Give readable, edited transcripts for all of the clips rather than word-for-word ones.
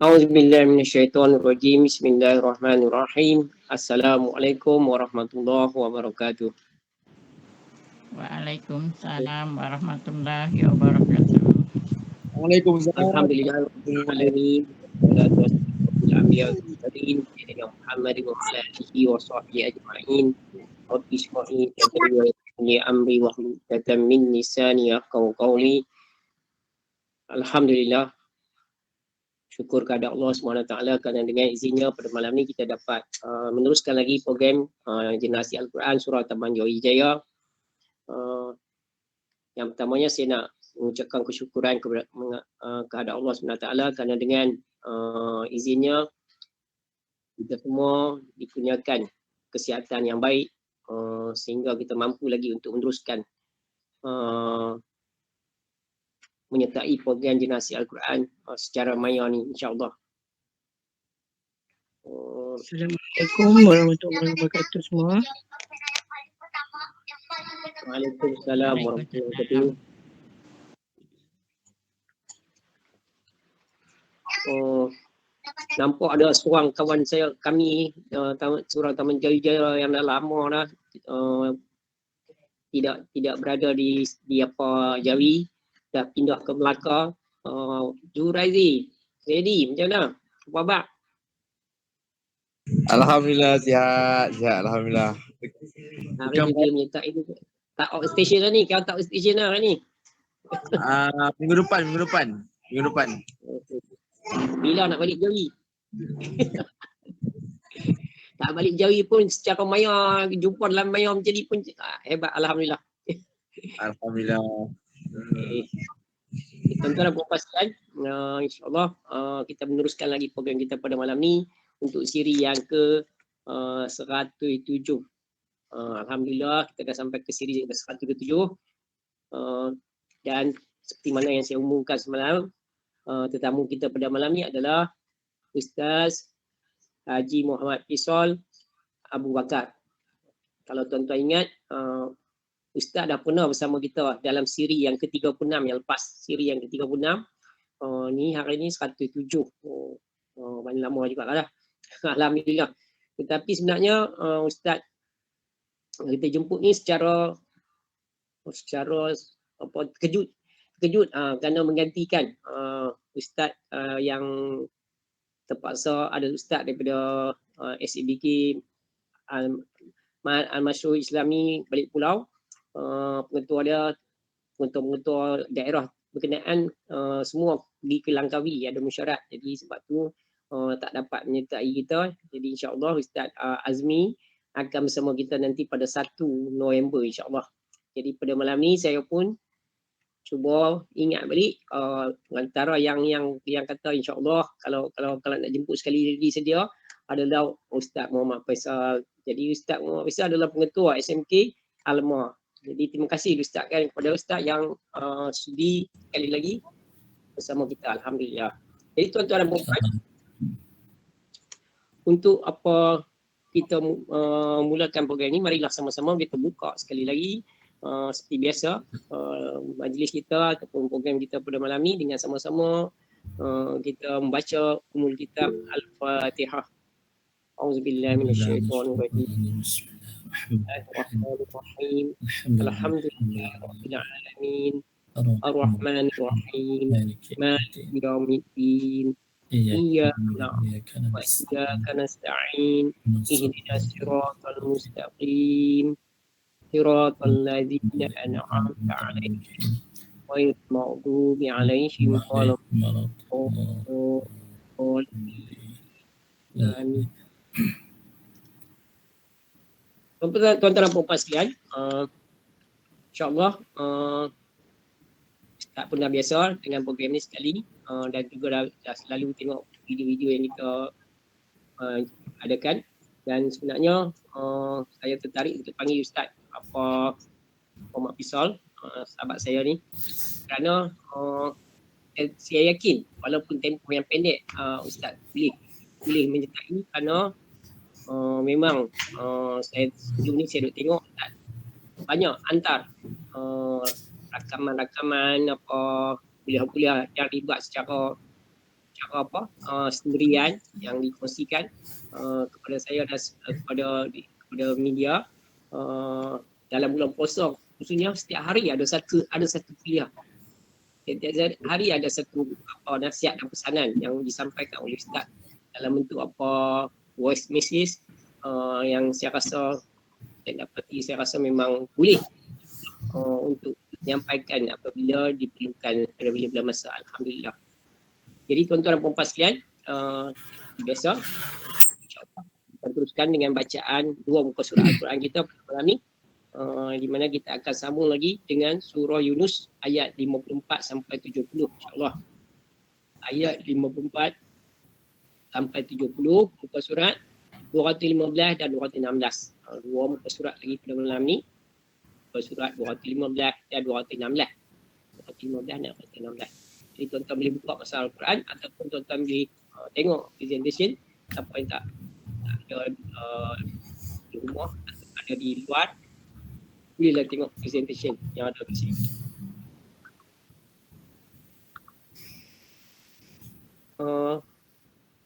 A'udzubillahi minasyaitonirrajim. Bismillahirrahmanirrahim. Assalamualaikum warahmatullahi wabarakatuh. Waalaikumsalam warahmatullahi wabarakatuh. Waalaikumsalam. Alhamdulillah rabbil alamin. Wassalatu wassalamu ala anbiya'i wal mursalin sayyidina Muhammad wa ala alihi wa sahbihi ajma'in. Rabbi shrah li sadri wa yassir li amri wahlul 'uqdatam min lisani yafqahu qawli. Alhamdulillah, syukur kepada Allah SWT kerana dengan izinnya pada malam ni kita dapat meneruskan lagi program Generasi Al-Quran Surah Taman Jawijaya. Yang pertamanya saya nak mengucapkan kesyukuran kepada Allah SWT kerana dengan izinnya kita semua dikurniakan kesihatan yang baik sehingga kita mampu lagi untuk meneruskan menyertai program Generasi Al-Quran secara maya ni, insyaAllah. Assalamualaikum warahmatullahi wabarakatuh semua. Waalaikumsalam warahmatullahi wabarakatuh. Nampak ada seorang kawan kami surau Taman Jawijaya yang dah lama dah tidak berada di apa Jawi, dah pindah ke Melaka. Juraizi, ready macam mana? Apa khabar? Alhamdulillah sihat alhamdulillah. Hari ni dia menyertai itu. Tak outstation dah ni, kau tak outstation dah ni. Minggu depan. Bila nak balik Jawi? Tak balik Jawi pun secara maya, jumpa dalam maya macam ni pun hebat, alhamdulillah. Alhamdulillah. Tuan-tuan dan puan-puan sekalian, insyaAllah kita meneruskan lagi program kita pada malam ni untuk siri yang ke 107. Alhamdulillah kita dah sampai ke siri yang ke 107. Dan seperti mana yang saya umumkan semalam, tetamu kita pada malam ni adalah Ustaz Haji Muhammad Faisal Abu Bakar. Kalau tuan-tuan ingat, Ustaz dah pernah bersama kita dalam siri yang ke-36 yang lepas, siri yang ke-36. Ni hari ni 107. Banyak lama juga lah. Alhamdulillah. Tetapi sebenarnya Ustaz kita jemput ni secara apa terkejut kerana menggantikan Ustaz yang terpaksa ada Ustaz daripada SABK Al-Masyhur Islami Balik Pulau. Pengetua daerah berkenaan semua pergi ke Langkawi, ada mesyuarat. Jadi sebab tu tak dapat menyertai kita. Jadi insyaAllah Ustaz Azmi akan bersama kita nanti pada 1 November insyaAllah. Jadi pada malam ni saya pun cuba ingat balik antara yang kata insyaAllah kalau nak jemput sekali lagi sedia adalah Ustaz Muhammad Faisal. Jadi Ustaz Muhammad Faisal adalah pengetua SMK Alma. Jadi terima kasih Ustaz kan kepada Ustaz yang sudi sekali lagi bersama kita, alhamdulillah. Jadi tuan-tuan dan puan-puan, untuk apa kita mulakan program ini, marilah sama-sama kita buka sekali lagi seperti biasa majlis kita ataupun program kita pada malam ni dengan sama-sama kita membaca umul kitab Al-Fatihah. Auzubillahi minasyaitonirrajim. Bismillahirrahmanirrahim. Alhamdulillahirabbil alamin. Ar-Rahmanir-Rahim. Maliki yaumiddin. Iyyaka na'budu wa iyyaka nasta'in. Ihdinas siratal mustaqim. Siratal ladzina an'amta 'alaihim ghairil maghdubi 'alaihim waladdallin. Tuan-tuan dan puan-puan sekalian, insyaAllah tak pernah biasa dengan program ni sekali dan juga dah selalu tengok video-video yang kita adakan. Dan sebenarnya saya tertarik untuk panggil Ustaz Muhammad Faisal, sahabat saya ni, kerana saya yakin walaupun tempoh yang pendek Ustaz boleh menyertai kerana memang saya sebelum ni saya duk tengok banyak hantar rakaman-rakaman kuliah-kuliah yang dibuat secara cara sendirian yang dikongsikan kepada saya dan kepada media dalam bulan puasa, khususnya setiap hari ada satu kuliah. Setiap hari ada satu nasihat dan pesanan yang disampaikan oleh Ustaz dalam bentuk voice message yang saya rasa saya rasa memang boleh untuk menyampaikan apabila diperlukan pada bila-bila masa. Alhamdulillah. Jadi tuan-tuan dan puan-puan sekalian, biasa insya-Allah kita teruskan dengan bacaan 2 muka surah Al-Quran kita pada malam ni, di mana kita akan sambung lagi dengan surah Yunus ayat 54 sampai 70 insya-Allah. Ayat 54 sampai 70 muka surat 215 dan 216. 2 muka surat lagi pada malam ni. Muka surat 215 dan 216. 215 dan 216. Jadi tuan-tuan boleh buka masa Al-Quran ataupun tuan-tuan boleh tengok presentation. Siapa yang tak ada di rumah atau ada di luar, bolehlah tengok presentation yang ada di sini.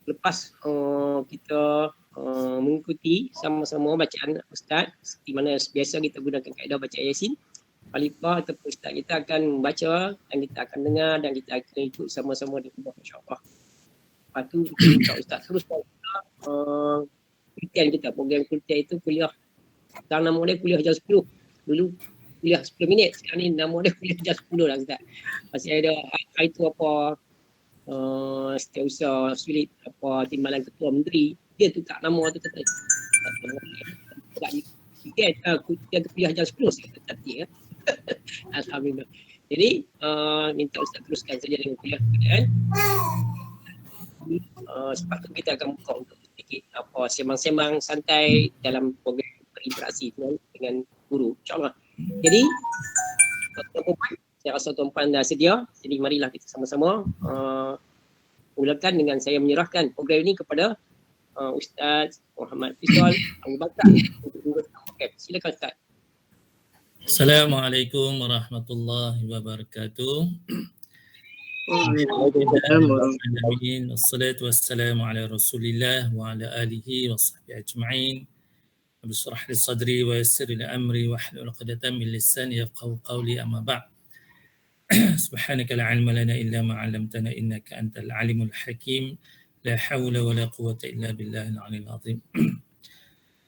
Lepas kita mengikuti sama-sama bacaan Ustaz, seperti mana biasa kita gunakan kaedah baca Yasin, Khalifah ataupun Ustaz kita akan membaca dan kita akan dengar dan kita akan ikut sama-sama di rumah insya-Allah. Lepas tu kita minta Ustaz teruskan kita program kuliah itu kuliah. Sekarang nama dia kuliah jam 10. Dulu kuliah 10 minit, sekarang ni nama dia kuliah jam 10 lah Ustaz. Masih ada hari tu setiausaha sulit timbalan ketua menteri, dia tu tak nama tu kata dia kuliah jam 10 saya kata ya. Alhamdulillah. Jadi minta Ustaz teruskan saja dengan kuliah kemudian. Sepatutnya kita akan buka untuk sedikit semang-semang santai dalam program berinteraksi dengan guru insya-Allah. Jadi tuan-tuan, saya rasa tuan-tuan dah sedia, jadi marilah kita sama-sama mulakan dengan saya menyerahkan program ini kepada Ustaz Muhammad Fizal Abu Bakar untuk menguruskan program. Silakan Ustaz. Assalamualaikum warahmatullahi wabarakatuh. Waalaikumsalam. Wassalatu wassalamu ala Rasulillah wa ala alihi wa sahbihi ajma'in. Rabbi shrah li sadri wa yassir li amri wahlul 'uqdatam min lisani yafqahu qawli, amma ba'd. Subhanaka la 'ilma lana illa ma 'allamtana innaka antal alimul hakim. La haula wa la quwwata illa billahil 'aliyyil 'azim.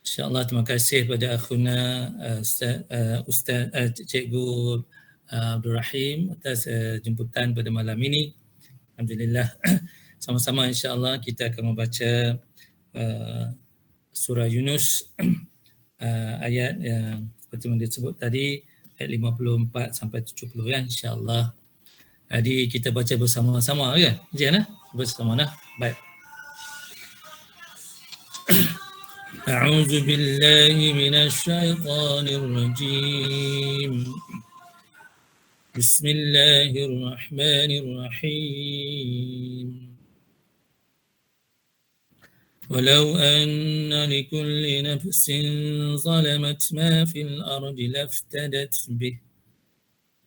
InsyaAllah terima kasih pada akhuna Ustaz Cikgu Abdul Rahim atas jemputan pada malam ini. Alhamdulillah. Sama-sama insyaAllah kita akan membaca surah Yunus ayat yang seperti yang disebut tadi, ayat 54 sampai 70 ya insyaAllah. Jadi kita baca bersama-sama kan? Jangan bersama nah. Baik. A'udzu billahi minasy syaithanir rajim. Bismillahirrahmanirrahim. ولو أن لكل نفس ظلمت ما في الأرض لافتدت به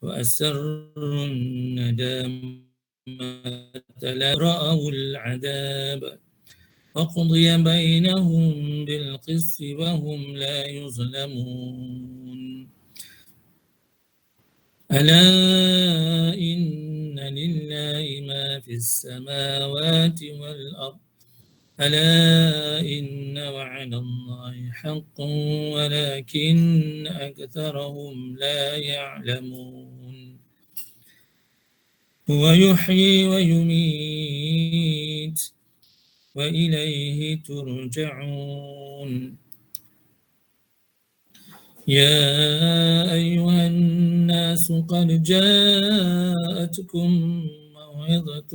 وأسروا الندامة لرأوا العذاب وقضي بينهم بالقسط وهم لا يظلمون ألا إن لله ما في السماوات والأرض ألا إن وعد الله حق ولكن أكثرهم لا يعلمون هو يحيي ويميت وإليه ترجعون يا أيها الناس قد جاءتكم موعظة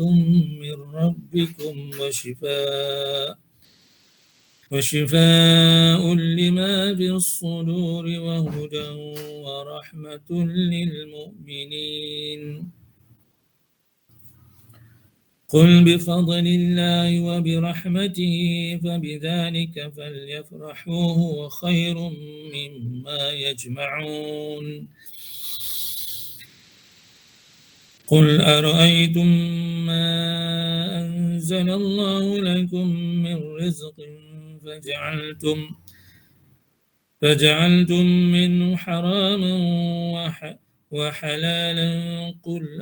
من ربكم وشفاء لما في الصدور وهدى ورحمة للمؤمنين قل بفضل الله وبرحمته فبذلك فليفرحوا هو خير مما يجمعون قل أرأيتم ما أنزل الله لكم من رزق فجعلتم منه حراما وحلالا قل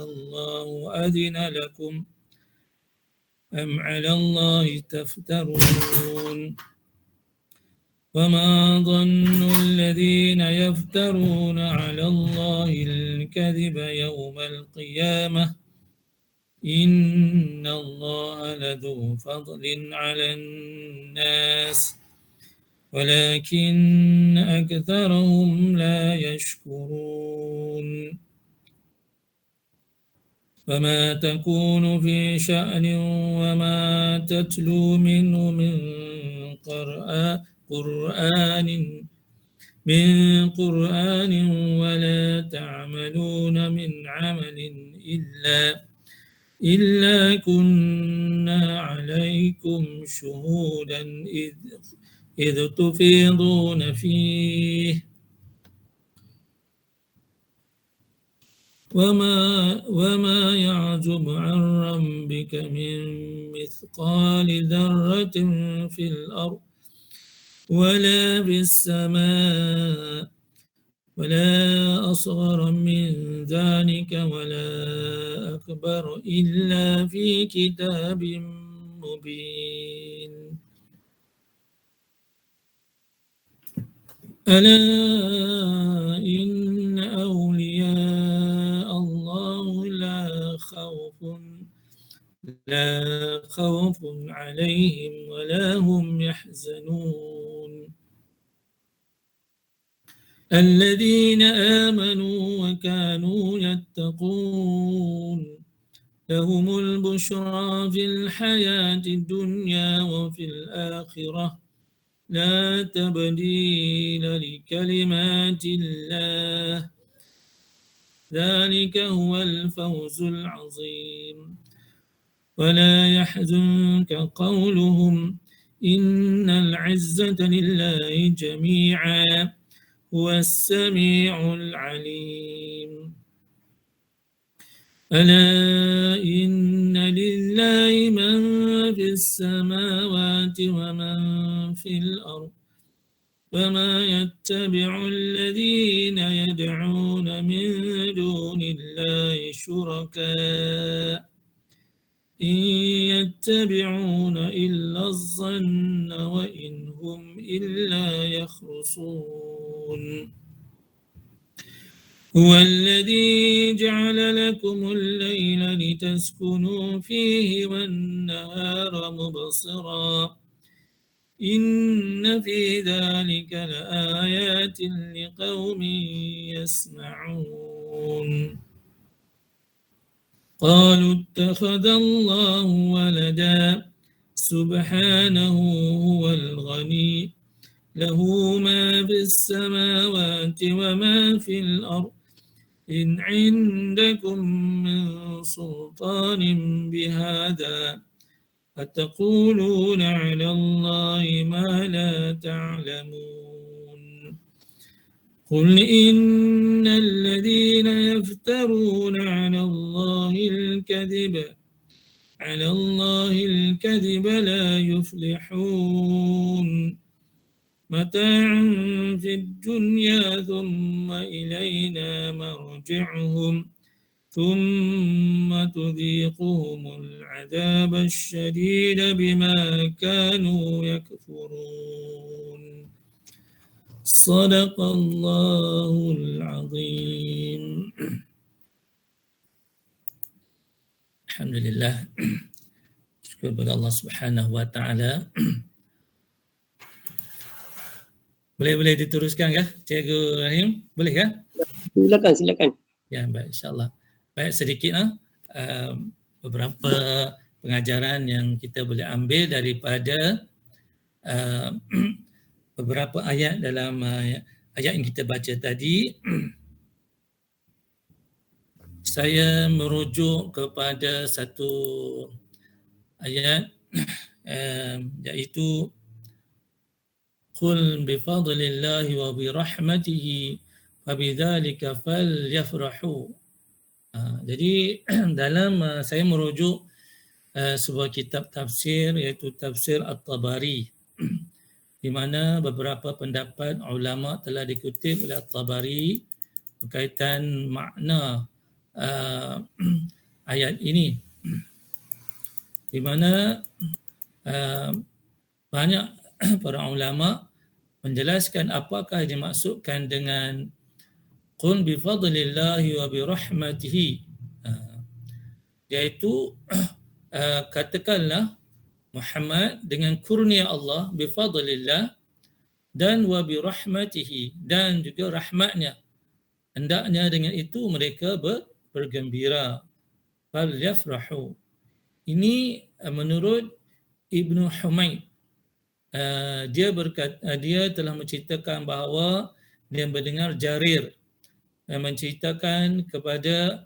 الله أذن لكم أم على الله تفترون وما ظن الذين يفترون على الله الكذب يوم القيامة إن الله لذو فضل على الناس ولكن أكثرهم لا يشكرون وما تكون في شأن وما تتلو منه من قرآن ولا تعملون من عمل إلا كنا عليكم شهودا إذ تفيضون فيه وما يعزب عن ربك من مثقال ذرة في الأرض ولا في السماء ولا أصغر من ذلك ولا أكبر إلا في كتاب مبين ألا إن أولياء الله لا خوف عليهم ولا هم يحزنون الذين آمنوا وكانوا يتقون لهم البشرى في الحياة الدنيا وفي الآخرة لا تبديل لكلمات الله ذلك هو الفوز العظيم ولا يحزنك قولهم إن العزة لله جميعا هو السميع العليم ألا إن لله من في السماوات ومن في الأرض وما يتبع الذين يدعون من دون الله شركاء إن يتبعون إلا الظن وإن هم إلا يخرصون هو الذي جعل لكم الليل لتسكنوا فيه والنهار مبصرا إن في ذلك لآيات لقوم يسمعون قالوا اتخذ الله ولدا سبحانه هو الغني له ما في السماوات وما في الأرض إن عندكم من سلطان بهذا أتقولون على الله ما لا تعلمون قل إن الذين يفترون على الله الكذب لا يفلحون متاع في الدنيا ثم إلينا مرجعهم ثم تذيقهم العذاب الشديد بما كانوا يكفرون صدق الله العظيم. Alhamdulillah, syukur kepada Allah Subhanahu wa taala. Boleh diteruskan kah, Cikgu Rahim? Boleh kah? Silakan. Ya, baik, insyaAllah. Baik, sedikit beberapa pengajaran yang kita boleh ambil daripada beberapa ayat dalam ayat yang kita baca tadi. Saya merujuk kepada satu ayat iaitu Qul bifadlillahi wa birahmatihi wa bidzalika falyafrahu Jadi dalam saya merujuk sebuah kitab tafsir iaitu Tafsir At-Tabari di mana beberapa pendapat ulama telah dikutip oleh At-Tabari berkaitan makna ayat ini, di mana banyak para ulama menjelaskan apakah dimaksudkan dengan qul bi fadlillahi wa bi rahmatihi, iaitu katakanlah Muhammad dengan kurnia Allah, bi fadlillah, dan wa bi rahmatihi, dan juga rahmatnya, hendaknya dengan itu mereka bergembira, fal yafrahu. Ini menurut Ibnu Humaid. Dia berkata, dia telah menceritakan bahawa dia mendengar Jarir menceritakan kepada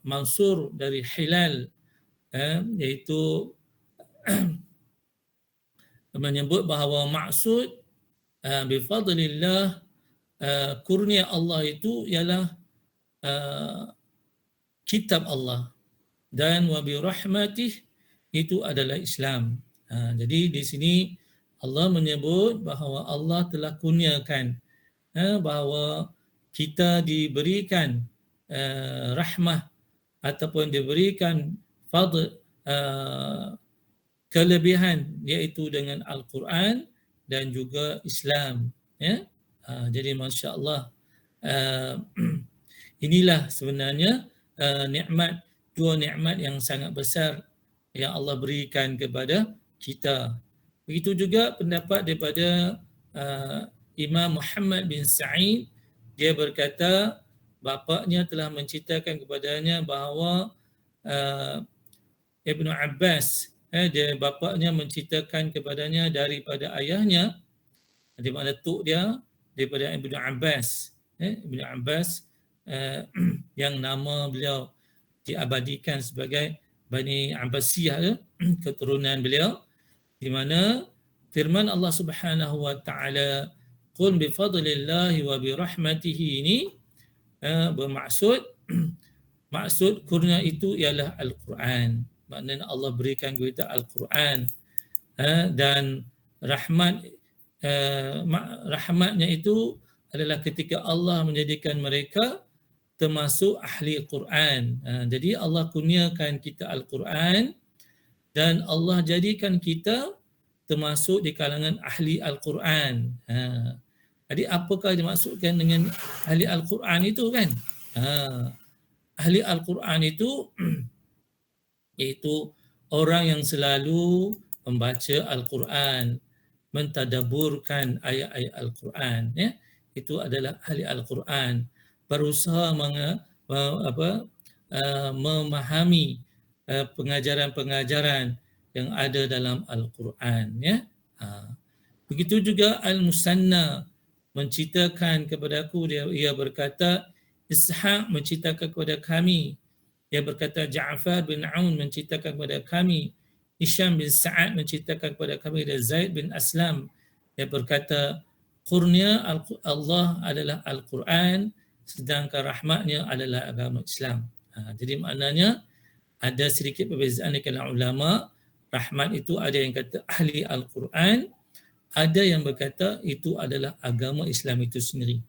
Mansur dari Hilal, iaitu menyebut bahawa maksud bifadlillah, kurnia Allah itu ialah kitab Allah, dan wa bi rahmatih itu adalah Islam. Jadi di sini Allah menyebut bahawa Allah telah kurniakan bahawa kita diberikan rahmah ataupun diberikan fadl, kelebihan, iaitu dengan Al-Quran dan juga Islam. Jadi Masya Allah, inilah sebenarnya nikmat, dua nikmat yang sangat besar yang Allah berikan kepada kita. Begitu juga pendapat daripada Imam Muhammad bin Sa'id. Dia berkata bapaknya telah menceritakan kepadanya bahawa Ibnu Abbas, bapaknya menceritakan kepadanya daripada ayahnya, di mana tok dia daripada Ibnu Abbas. Ibnu Abbas yang nama beliau diabadikan sebagai Bani Abbasiyah, keturunan beliau, di mana firman Allah Subhanahu wa taala qul bi fadlillahi wa bi rahmatihi ini bermaksud maksud kurnia itu ialah Al-Quran. Maknanya Allah berikan kita Al-Quran, dan rahmatnya itu adalah ketika Allah menjadikan mereka termasuk ahli Quran. Jadi Allah kurniakan kita Al-Quran dan Allah jadikan kita termasuk di kalangan ahli Al-Quran. Jadi apakah dimaksudkan dengan ahli Al-Quran itu kan? Ahli Al-Quran itu iaitu orang yang selalu membaca Al-Quran, mentadabburkan ayat-ayat Al-Quran, ya. Itu adalah ahli Al-Quran, berusaha memahami pengajaran-pengajaran yang ada dalam Al-Quran, ya. Begitu juga Al-Musanna menceritakan kepadaku, ia berkata Ishaq menceritakan kepada kami, dia berkata Ja'far bin Aun menceritakan kepada kami, Hisham bin Sa'ad menceritakan kepada kami, dan Zaid bin Aslam, dia berkata kurnia Allah adalah Al-Quran, sedangkan rahmatnya adalah agama Islam. Jadi maknanya ada sedikit perbezaan di kalangan ulama. Rahmat itu ada yang kata ahli Al-Quran, ada yang berkata itu adalah agama Islam itu sendiri.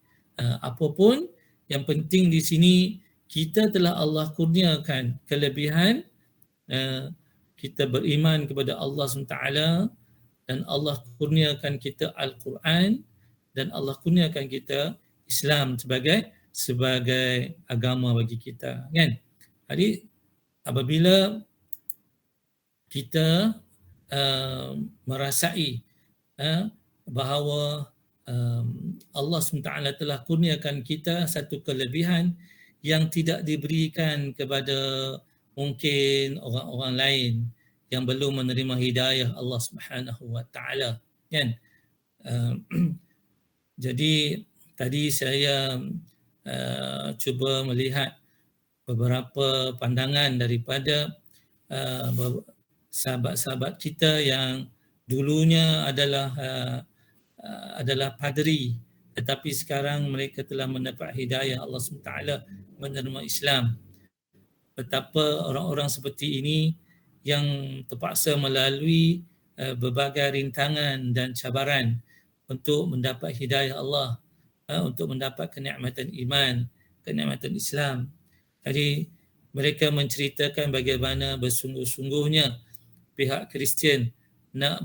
Apapun, yang penting di sini kita telah Allah kurniakan kelebihan, kita beriman kepada Allah SWT, dan Allah kurniakan kita Al-Quran, dan Allah kurniakan kita Islam sebagai agama bagi kita, kan? Jadi apabila kita merasai bahawa Allah SWT telah kurniakan kita satu kelebihan yang tidak diberikan kepada mungkin orang-orang lain yang belum menerima hidayah Allah Subhanahu wa taala, kan? Jadi tadi saya cuba melihat beberapa pandangan daripada sahabat-sahabat kita yang dulunya adalah padri tetapi sekarang mereka telah mendapat hidayah Allah SWT, menerima Islam. Betapa orang-orang seperti ini yang terpaksa melalui berbagai rintangan dan cabaran untuk mendapat hidayah Allah, untuk mendapat kenikmatan iman, kenikmatan Islam. Jadi mereka menceritakan bagaimana bersungguh-sungguhnya pihak Kristian nak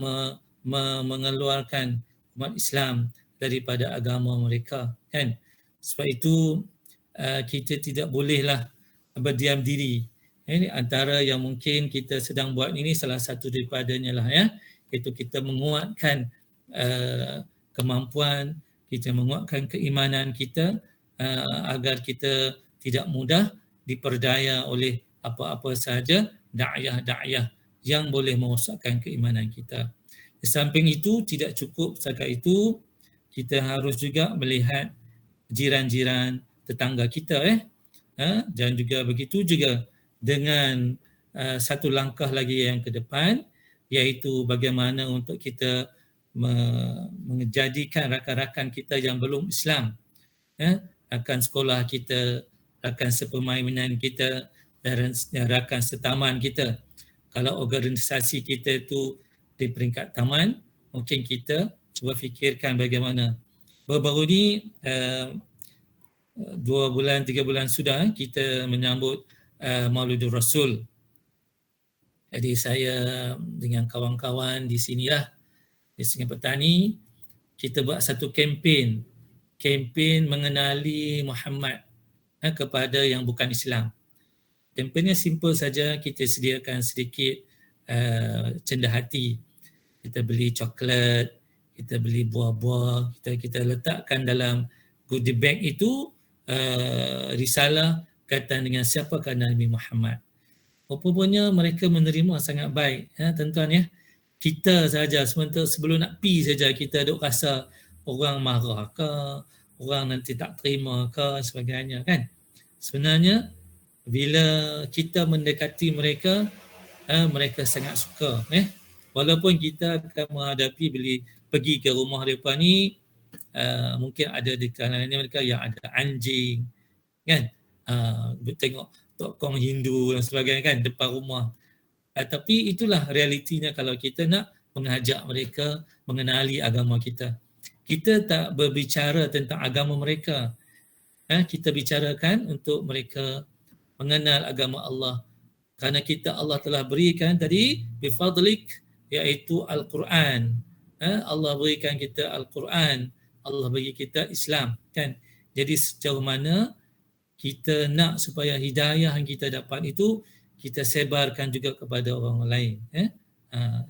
mengeluarkan umat Islam daripada agama mereka, kan? Sebab itu kita tidak bolehlah berdiam diri. Ini antara yang mungkin kita sedang buat ini salah satu daripadanya lah, ya, iaitu kita menguatkan kemampuan, kita menguatkan keimanan kita agar kita tidak mudah diperdaya oleh apa-apa sahaja da'iyah-da'iyah yang boleh merosakkan keimanan kita. Di samping itu, tidak cukup setakat itu, kita harus juga melihat jiran-jiran tetangga kita, dan juga begitu juga dengan satu langkah lagi yang ke depan, iaitu bagaimana untuk kita menjadikan rakan-rakan kita yang belum Islam, rakan sekolah kita, rakan sepermainan kita, dan rakan setaman kita. Kalau organisasi kita itu di peringkat taman, mungkin kita cuba fikirkan bagaimana. Baru-baru ni 2 bulan, 3 bulan sudah kita menyambut Maulidur Rasul. Jadi saya dengan kawan-kawan di sinilah, di Sungai Petani, kita buat satu kempen mengenali Muhammad kepada yang bukan Islam. Kempennya simple saja, kita sediakan sedikit cendah hati. Kita beli coklat, kita beli buah-buah, kita letakkan dalam goodie bag itu risalah kaitan dengan siapakah Nabi Muhammad. Rupanya mereka menerima sangat baik, tuan-tuan, ya. Kita saja sementara sebelum nak pi saja kita duk rasa orang marah ke, orang nanti tak terima ke, sebagainya, kan. Sebenarnya bila kita mendekati mereka, mereka sangat suka. Walaupun kita akan menghadapi bila pergi ke rumah mereka ni, mungkin ada di kalangan mereka yang ada anjing, kan, tengok tokong Hindu dan sebagainya, kan, depan rumah. Tapi itulah realitinya kalau kita nak mengajak mereka mengenali agama kita. Kita tak berbicara tentang agama mereka, kita bicarakan untuk mereka mengenal agama Allah. Kerana kita, Allah telah berikan tadi bifadlik, iaitu Al-Quran. Allah berikan kita Al-Quran, Allah bagi kita Islam, kan. Jadi sejauh mana kita nak supaya hidayah yang kita dapat itu kita sebarkan juga kepada orang lain.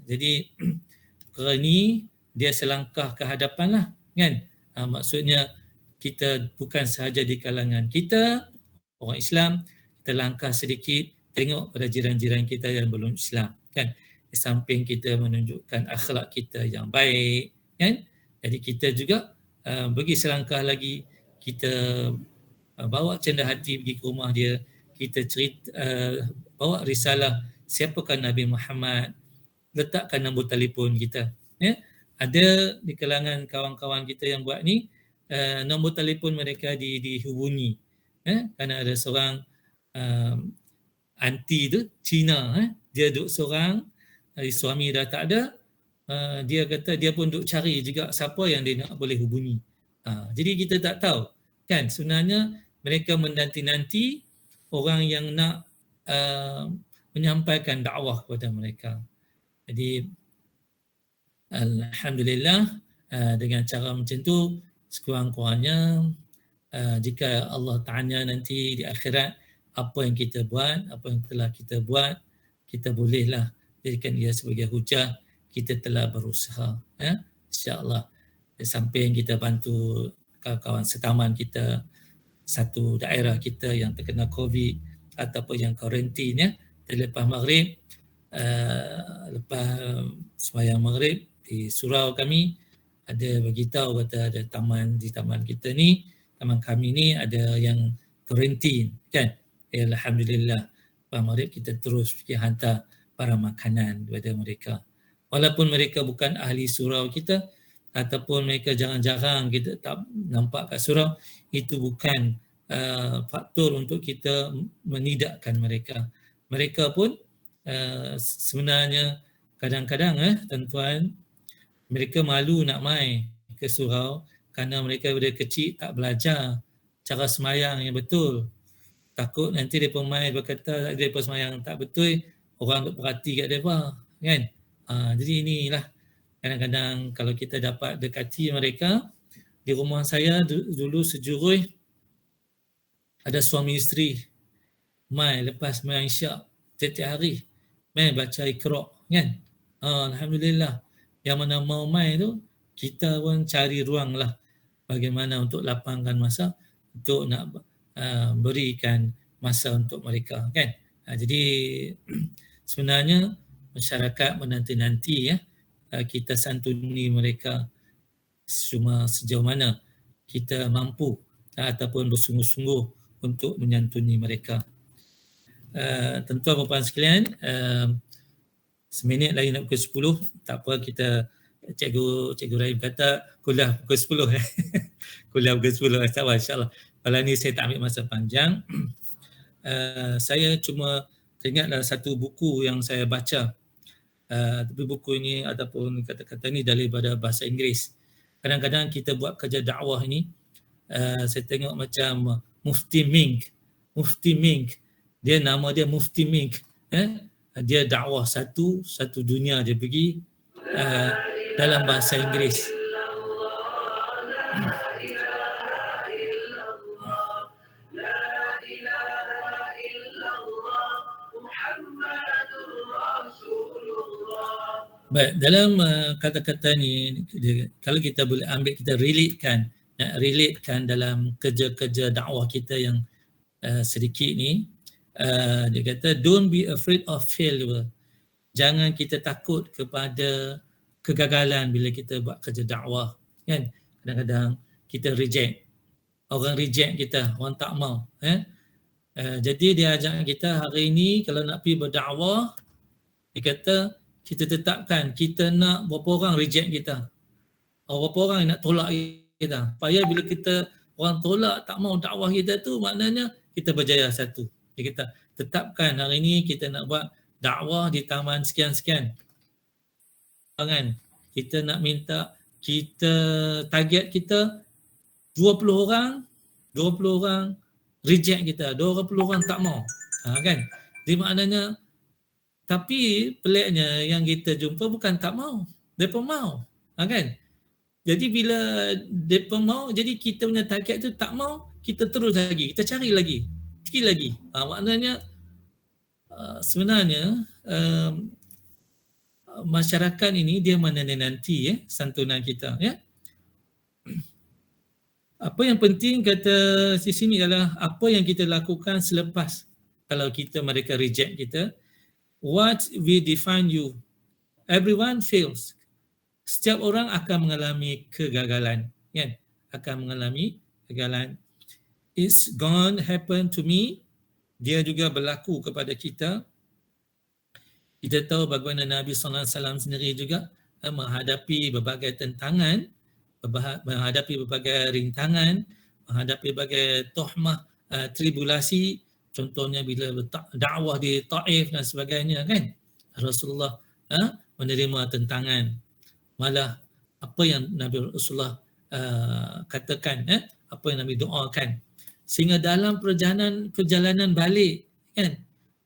Jadi perkara ini dia selangkah ke hadapan lah, kan. Maksudnya kita bukan sahaja di kalangan kita orang Islam, kita langkah sedikit tengok pada jiran-jiran kita yang belum Islam, kan. Di samping kita menunjukkan akhlak kita yang baik, kan. Jadi kita juga pergi selangkah lagi, kita bawa cendah hati pergi ke rumah dia, kita cerita, bawa risalah siapakah Nabi Muhammad, letakkan nombor telefon kita, ya. Ada di kalangan kawan-kawan kita yang buat ni, nombor telefon mereka dihubungi, kerana ada seorang anti tu Cina, dia duduk seorang, suami dah tak ada, dia kata dia pun duduk cari juga siapa yang dia nak boleh hubungi. Jadi kita tak tahu, kan, sebenarnya mereka menanti-nanti orang yang nak menyampaikan dakwah kepada mereka. Jadi alhamdulillah, dengan cara macam tu sekurang-kurangnya jika Allah tanya nanti di akhirat apa yang kita buat, apa yang telah kita buat, kita bolehlah jadikan ia sebagai hujah kita telah berusaha, insya-Allah. Di samping kita bantu kawan-kawan setaman kita, satu daerah kita yang terkena COVID ataupun yang kuarantin, ya. Lepas maghrib, lepas sembahyang maghrib di surau kami ada beritahu kata ada taman di taman kita ni, taman kami ni ada yang kuarantin, kan. Alhamdulillah, lepas maghrib kita terus pergi hantar barang makanan kepada mereka. Walaupun mereka bukan ahli surau kita, ataupun mereka jarang-jarang kita tak nampak kat surau, itu bukan faktor untuk kita menidakkan mereka. Mereka pun sebenarnya kadang-kadang tuan-tuan, mereka malu nak mai ke surau kerana mereka dari kecil tak belajar cara semayang yang betul. Takut nanti mereka mai berkata mereka semayang tak betul, orang duk perhati kat mereka, kan? Jadi inilah kadang-kadang kalau kita dapat dekati mereka. Di rumah saya dulu sejurus ada suami isteri mai lepas semayang isyak tiap-tiap hari mai baca Iqra, kan? Alhamdulillah. Yang mana mau mai tu kita pun cari ruang lah bagaimana untuk lapangkan masa untuk nak berikan masa untuk mereka, kan? Jadi sebenarnya masyarakat menanti-nanti kita santuni mereka cuma sejauh mana kita mampu ataupun bersungguh-sungguh untuk menyantuni mereka. Tuan-tuan dan puan sekalian, seminit lagi nak pukul 10, tak apa, kita Cikgu Rahim kata kuliah pukul 10 kuliah pukul 10, insyaAllah. Kalau ni saya tak ambil masa panjang. Saya cuma teringatlah satu buku yang saya baca. Tapi buku ini ataupun kata-kata ini daripada bahasa Inggeris. Kadang-kadang kita buat kerja dakwah ini, saya tengok macam Mufti Mink. Dia nama dia Mufti Mink. Dia dakwah satu dunia dia pergi dalam bahasa Inggeris. Baik, dalam kata-kata ni, kalau kita boleh ambil, kita relatekan dalam kerja-kerja dakwah kita yang sedikit ni, dia kata don't be afraid of failure. Jangan kita takut kepada kegagalan bila kita buat kerja dakwah, kan? Kadang-kadang kita reject, orang reject kita, orang tak mau. Jadi dia ajak kita hari ini kalau nak pergi berdakwah, dia kata kita tetapkan kita nak berapa orang reject kita, berapa orang yang nak tolak kita, supaya bila kita orang tolak tak mau dakwah kita tu, maknanya kita berjaya satu. Dia kata tetapkan hari ini kita nak buat dakwah di taman sekian-sekian. Kan? Kita nak minta, kita target kita 20 orang reject kita, 20 orang tak mau. Kan? Jadi maknanya, tapi peliknya yang kita jumpa bukan tak mau, mereka mau. Kan? Jadi bila mereka mau, jadi kita punya target tu tak mau, kita terus lagi, kita cari lagi, sikit lagi. Maknanya sebenarnya masyarakat ini dia menanti santunan kita. Apa yang penting kata di sini adalah apa yang kita lakukan selepas kalau mereka reject kita. What we define you. Everyone fails. Setiap orang akan mengalami kegagalan, kan? Akan mengalami kegagalan. It's gonna happen to me. Dia juga berlaku kepada kita. Kita tahu bagaimana Nabi SAW sendiri juga menghadapi berbagai tentangan, menghadapi berbagai rintangan, menghadapi berbagai tohmah, tribulasi. Contohnya bila dakwah di Taif dan sebagainya, kan? Rasulullah menerima tentangan. Malah apa yang Nabi Rasulullah katakan, apa yang Nabi doakan. Sehingga dalam perjalanan balik, kan?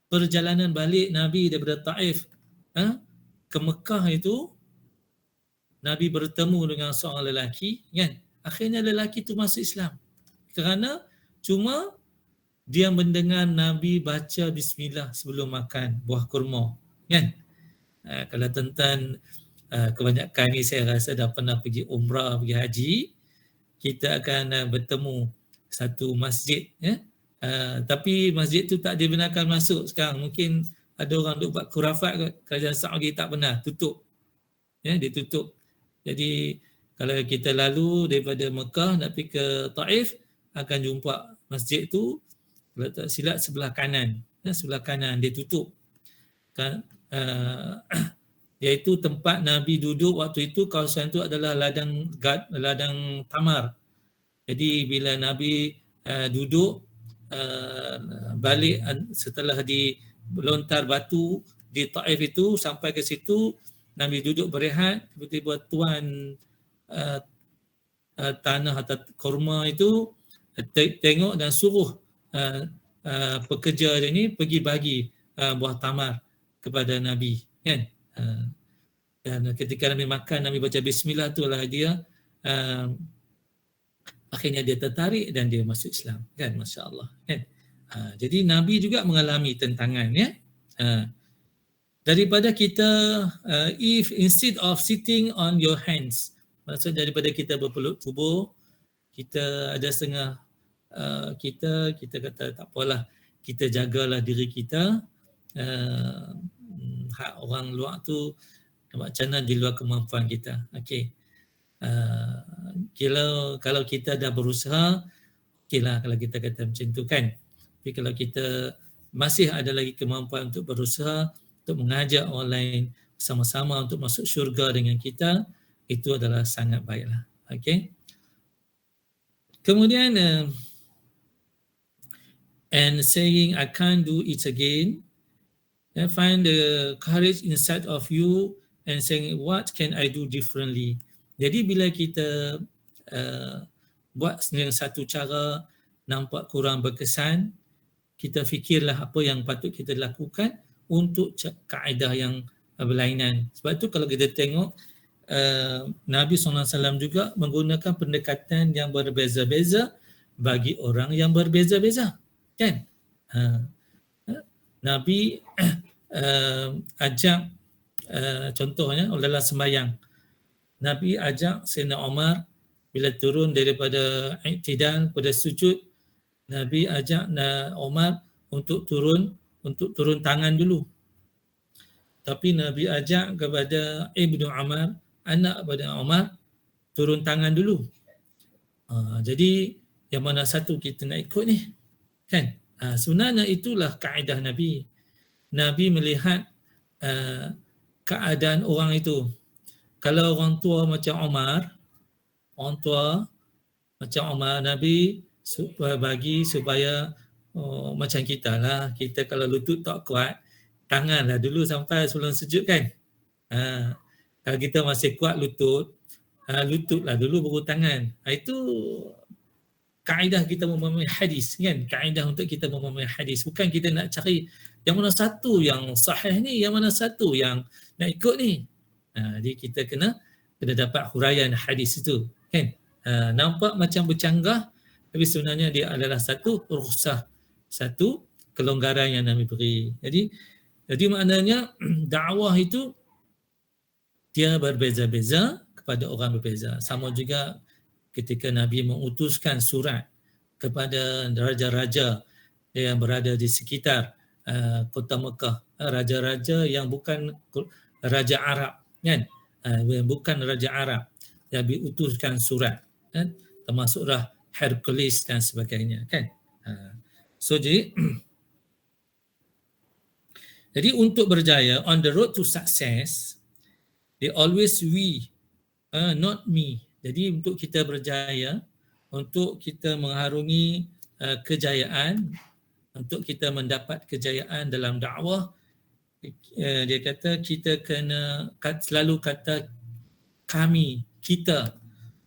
Perjalanan balik Nabi daripada Taif ke Mekah itu, Nabi bertemu dengan seorang lelaki, kan? Akhirnya lelaki itu masuk Islam. Kerana cuma dia mendengar Nabi baca bismillah sebelum makan buah kurma, kan? Kalau tuan-tuan kebanyakan ni saya rasa dah pernah pergi umrah, pergi haji, kita akan bertemu satu masjid, tapi masjid tu tak dibenarkan masuk sekarang. Mungkin ada orang duk buat khurafat, kerajaan Saudi tak benar, tutup. Ditutup. Jadi kalau kita lalu daripada Mekah nak pergi ke Taif, akan jumpa masjid tu, kalau tak silap sebelah kanan. Sebelah kanan dia tutup. Kan? iaitu tempat Nabi duduk waktu itu. Kawasan itu adalah ladang tamar. Jadi bila Nabi duduk balik setelah dilontar batu di Taif itu, sampai ke situ Nabi duduk berehat, tiba-tiba tuan tanah atau kurma itu tengok dan suruh pekerja dia ni pergi bagi buah tamar kepada Nabi, kan. Dan ketika Nabi makan, Nabi baca bismillah, itulah dia akhirnya dia tertarik dan dia masuk Islam, kan, masya-Allah, kan. Jadi Nabi juga mengalami tentangan, ya. Daripada kita if instead of sitting on your hands, maksud daripada kita berpeluk tubuh, kita ada setengah kita kata tak apalah, kita jagalah diri kita. Hak orang luar tu macam mana di luar kemampuan kita. Okey. Kalau kita dah berusaha, okeylah kalau kita kata macam tu, kan. Tapi kalau kita masih ada lagi kemampuan untuk berusaha, untuk mengajak orang lain sama-sama untuk masuk syurga dengan kita, itu adalah sangat baiklah. Okey. Kemudian and saying I can't do it again, find the courage inside of you and saying what can I do differently. Jadi bila kita buat dengan satu cara nampak kurang berkesan, kita fikirlah apa yang patut kita lakukan untuk kaedah yang berlainan. Sebab itu kalau kita tengok Nabi SAW juga menggunakan pendekatan yang berbeza-beza bagi orang yang berbeza-beza, kan. Nabi ajak contohnya dalam sembahyang, Nabi ajak Sayyidina Umar bila turun daripada i'tidal pada sujud, Nabi ajak Umar untuk turun tangan dulu. Tapi Nabi ajak kepada Ibnu Umar, anak kepada Umar, turun tangan dulu. Jadi yang mana satu kita nak ikut ni, kan. Sebenarnya itulah kaedah Nabi. Nabi melihat keadaan orang itu. Kalau orang tua macam Umar, Nabi bagi supaya macam kita lah, kita kalau lutut tak kuat, tanganlah dulu sampai sebelum sujud, kan. Kalau kita masih kuat lututlah dulu baru tangan. Itu kaedah kita memahami hadis, kan. Kaedah untuk kita memahami hadis, bukan kita nak cari yang mana satu yang sahih ni, yang mana satu yang nak ikut ni. Jadi kita kena dapat huraian hadis itu, kan. Nampak macam bercanggah, tapi sebenarnya dia adalah satu rukhsah, satu kelonggaran yang Nabi beri. Jadi maknanya dakwah itu dia berbeza-beza kepada orang berbeza. Sama juga ketika Nabi mengutuskan surat kepada raja-raja yang berada di sekitar kota Mekah, raja-raja yang bukan raja Arab, kan. Bukan raja Arab, Nabi utuskan surat, kan, termasuklah Hercules dan sebagainya, kan. So jadi untuk berjaya on the road to success, they always we, not me. Jadi untuk kita berjaya, untuk kita mengharungi kejayaan, untuk kita mendapat kejayaan dalam dakwah, dia kata kita kena selalu kata kami, kita,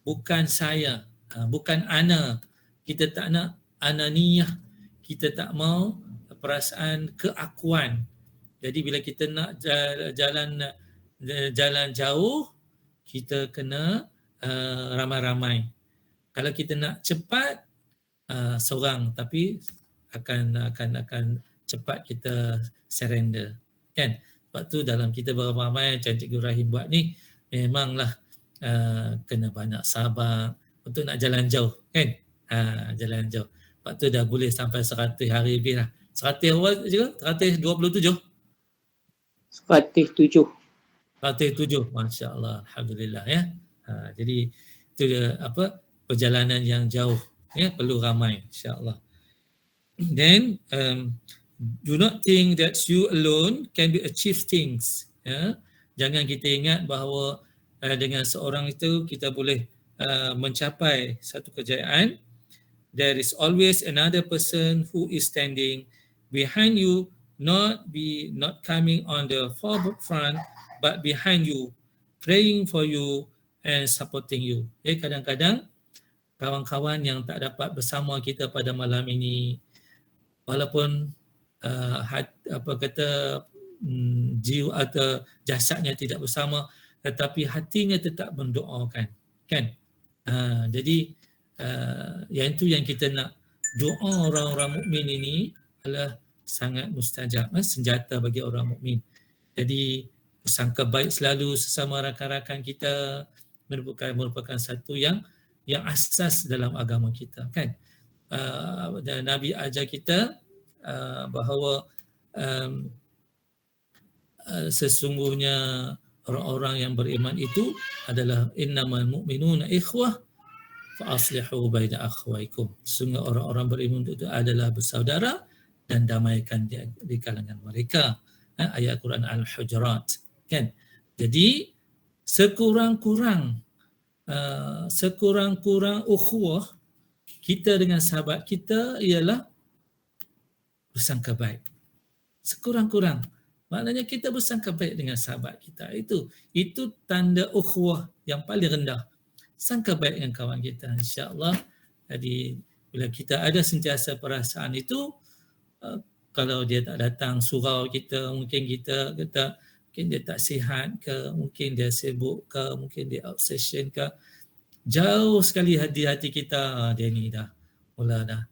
bukan saya, bukan ana. Kita tak nak ananiyah, kita tak mau perasaan keakuan. Jadi bila kita nak jalan jauh, kita kena ramai-ramai. Kalau kita nak cepat, seorang, tapi akan cepat kita surrender, kan. Sebab tu dalam kita beramai macam Cikgu Rahim buat ni, memanglah kena banyak sabar untuk nak jalan jauh, kan. Jalan jauh. Sebab tu dah boleh sampai 100 hari lebih lah. 100 awal juga? 127? 107. 107, Masya Allah, Alhamdulillah, ya. Jadi itu dia, perjalanan yang jauh, ya, perlu ramai, insya-Allah. Then do not think that you alone can be achieve things, ya. Jangan kita ingat bahawa dengan seorang itu kita boleh mencapai satu kejayaan. There is always another person who is standing behind you, not coming on the forefront, but behind you, praying for you and supporting you. Kadang-kadang kawan-kawan yang tak dapat bersama kita pada malam ini, walaupun jiwa atau jasadnya tidak bersama, tetapi hatinya tetap mendoakan, kan? Jadi yang itu yang kita nak. Doa orang-orang mukmin ini adalah sangat mustajab, senjata bagi orang mukmin. Jadi bersangka baik selalu sesama rakan-rakan kita merupakan satu yang asas dalam agama kita, kan? Dan Nabi ajar kita bahawa sesungguhnya orang-orang yang beriman itu adalah innamal mu'minuna ikhwah fa aslihu baina akhwaikum. Sesungguhnya orang-orang beriman itu adalah bersaudara dan damaikan di kalangan mereka. Ayat Quran Al-Hujurat, kan? Jadi sekurang-kurang ukhuwah kita dengan sahabat kita ialah bersangka baik. Sekurang-kurang, maknanya kita bersangka baik dengan sahabat kita. Itu tanda ukhuwah yang paling rendah. Sangka baik dengan kawan kita, insya-Allah. Jadi bila kita ada sentiasa perasaan itu, kalau dia tak datang surau kita, mungkin kita kata mungkin dia tak sihat ke, mungkin dia sibuk ke, mungkin dia obsession ke, jauh sekali hati kita, dia ni dah mula dah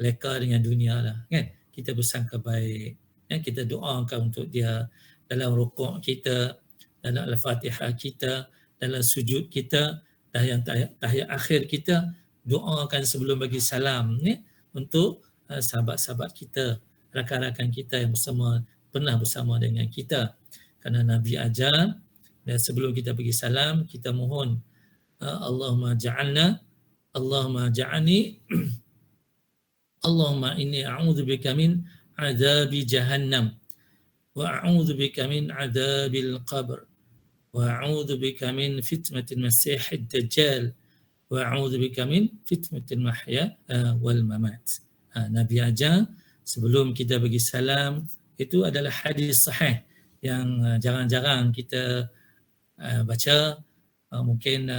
leka dengan dunia dah, kan? Kita bersangka baik, kita doakan untuk dia dalam rukuk kita, dalam Al-Fatihah kita, dalam sujud kita, tahiyat akhir kita, doakan sebelum bagi salam untuk sahabat-sahabat kita, rakan-rakan kita yang pernah bersama dengan kita. Kerana Nabi ajar, dan sebelum kita bagi salam, kita mohon Allahumma ja'alni Allahumma inni a'udzubika min adzabi jahannam wa a'udzubika min adzabil qabr wa a'udzubika min fitnatil masiihid dajjal wa a'udzubika min fitnatil mahya wal mamat. Nabi ajar sebelum kita bagi salam, itu adalah hadis sahih yang jarang-jarang kita baca. Mungkin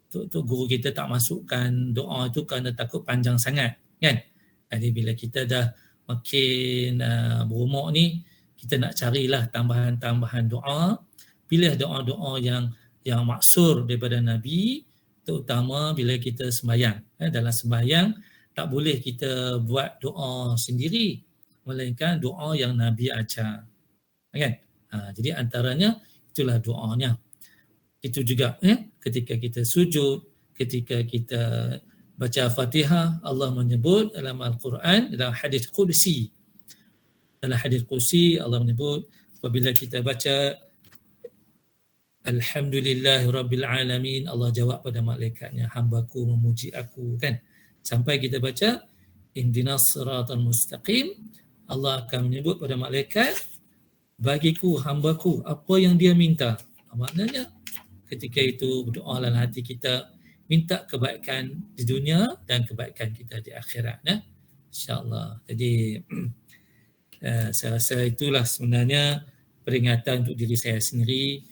Tok guru kita tak masukkan doa itu kerana takut panjang sangat, kan? Jadi bila kita dah makin berumur ni, kita nak carilah tambahan-tambahan doa. Pilih doa-doa yang maksur daripada Nabi, terutama bila kita sembahyang. Dalam sembahyang tak boleh kita buat doa sendiri, melainkan doa yang Nabi ajar, kan? Jadi antaranya itulah doanya. Itu juga ketika kita sujud, ketika kita baca Fatihah, Allah menyebut dalam Al-Quran, dalam hadis Qudsi. Dalam hadis Qudsi Allah menyebut apabila kita baca Alhamdulillahirabbil alamin, Allah jawab pada malaikatnya, hambaku memuji aku, kan? Sampai kita baca Ihdinas siratal mustaqim, Allah akan menyebut pada malaikat, bagiku hambaku apa yang dia minta. Maknanya ketika itu berdoa dalam hati kita, minta kebaikan di dunia dan kebaikan kita di akhirat, insya-Allah. Jadi saya rasa itulah sebenarnya peringatan untuk diri saya sendiri,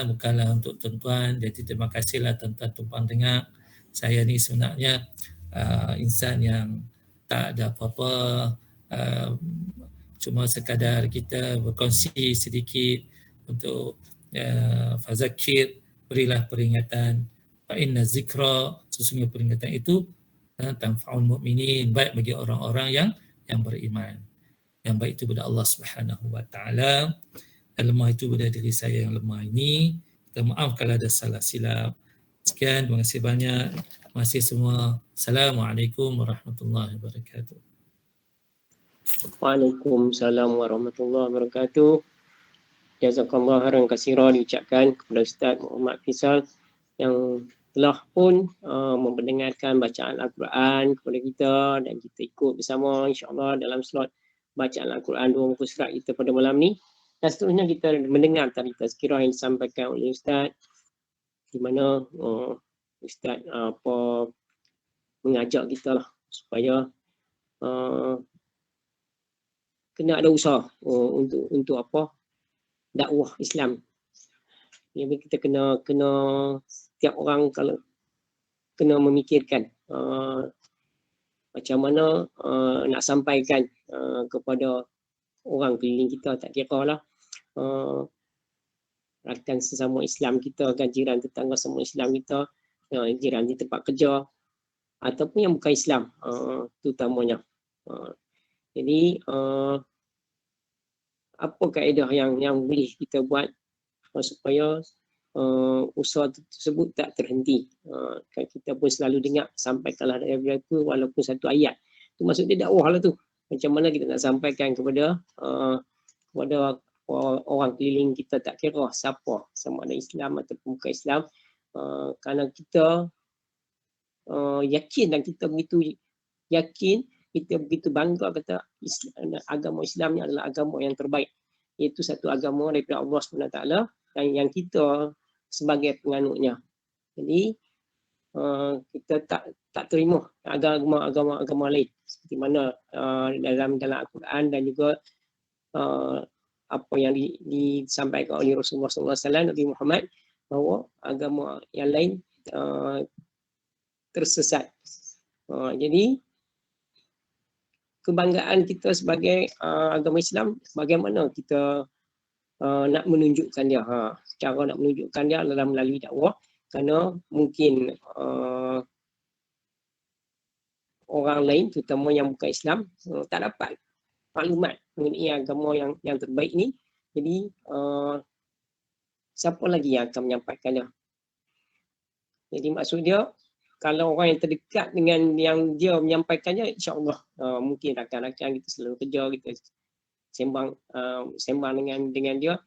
bukanlah untuk tuan-tuan. Jadi terima kasihlah tuan-tuan tumpang dengar. Saya ni sebenarnya insan yang tak ada apa-apa, cuma sekadar kita berkongsi sedikit untuk fazakir, berilah peringatan. Fa inna zikra, sesungguhnya peringatan itu tanfa'ul mu'minin, baik bagi orang-orang yang beriman. Yang baik itu pada Allah Subhanahu wa taala, dan lemah itu pada diri saya yang lemah ini. Kita maaf kalau ada salah silap. Sekian, terima kasih banyak. Terima kasih semua. Assalamualaikum warahmatullahi wabarakatuh. Waalaikumsalam warahmatullahi wabarakatuh. Jazakallah khairan katsiran diucapkan kepada Ustaz Muhammad Faisal yang telah pun mendengarkan bacaan Al-Quran kepada kita, dan kita ikut bersama insya-Allah dalam slot bacaan Al-Quran 2 muka surat kita pada malam ni. Dan seterusnya kita mendengar tadi tazkirah yang disampaikan oleh Ustaz, di mana Ustaz mengajak kita lah supaya kena ada usaha untuk apa, dakwah Islam. Jadi kita kena setiap orang kalau kena memikirkan macam mana nak sampaikan kepada orang keliling kita, tak kira lah rakan sesama Islam kita kan, jiran tetangga sesama Islam kita, jiran di tempat kerja ataupun yang bukan Islam terutamanya. Jadi apa kaedah yang boleh kita buat supaya usaha tersebut tak terhenti. Kita pun selalu dengar sampaikanlah dari mereka walaupun satu ayat. Itu maksud dia dakwah lah tu. Macam mana kita nak sampaikan kepada orang keliling kita, tak kira siapa, sama ada Islam ataupun bukan Islam. Kerana kita yakin dan kita begitu yakin, kita begitu bangga kata agama Islam ni adalah agama yang terbaik. Iaitu satu agama daripada Allah SWT dan yang kita sebagai penganutnya. Jadi kita tak terima agama lain seperti mana dalam Al-Quran dan juga apa yang disampaikan oleh Rasulullah SAW, Nabi Muhammad, bahawa agama yang lain tersesat. Jadi kebanggaan kita sebagai agama Islam, bagaimana kita nak menunjukkan dia. Cara nak menunjukkan dia adalah melalui dakwah, kerana mungkin orang lain terutama yang bukan Islam tak dapat maklumat mengenai agama yang terbaik ni. Jadi siapa lagi yang akan menyampaikan dia? Jadi maksud dia, kalau orang yang terdekat dengan yang dia menyampaikannya, insya-Allah mungkin rakan-rakan kita selalu kerja, kita sembang dengan dia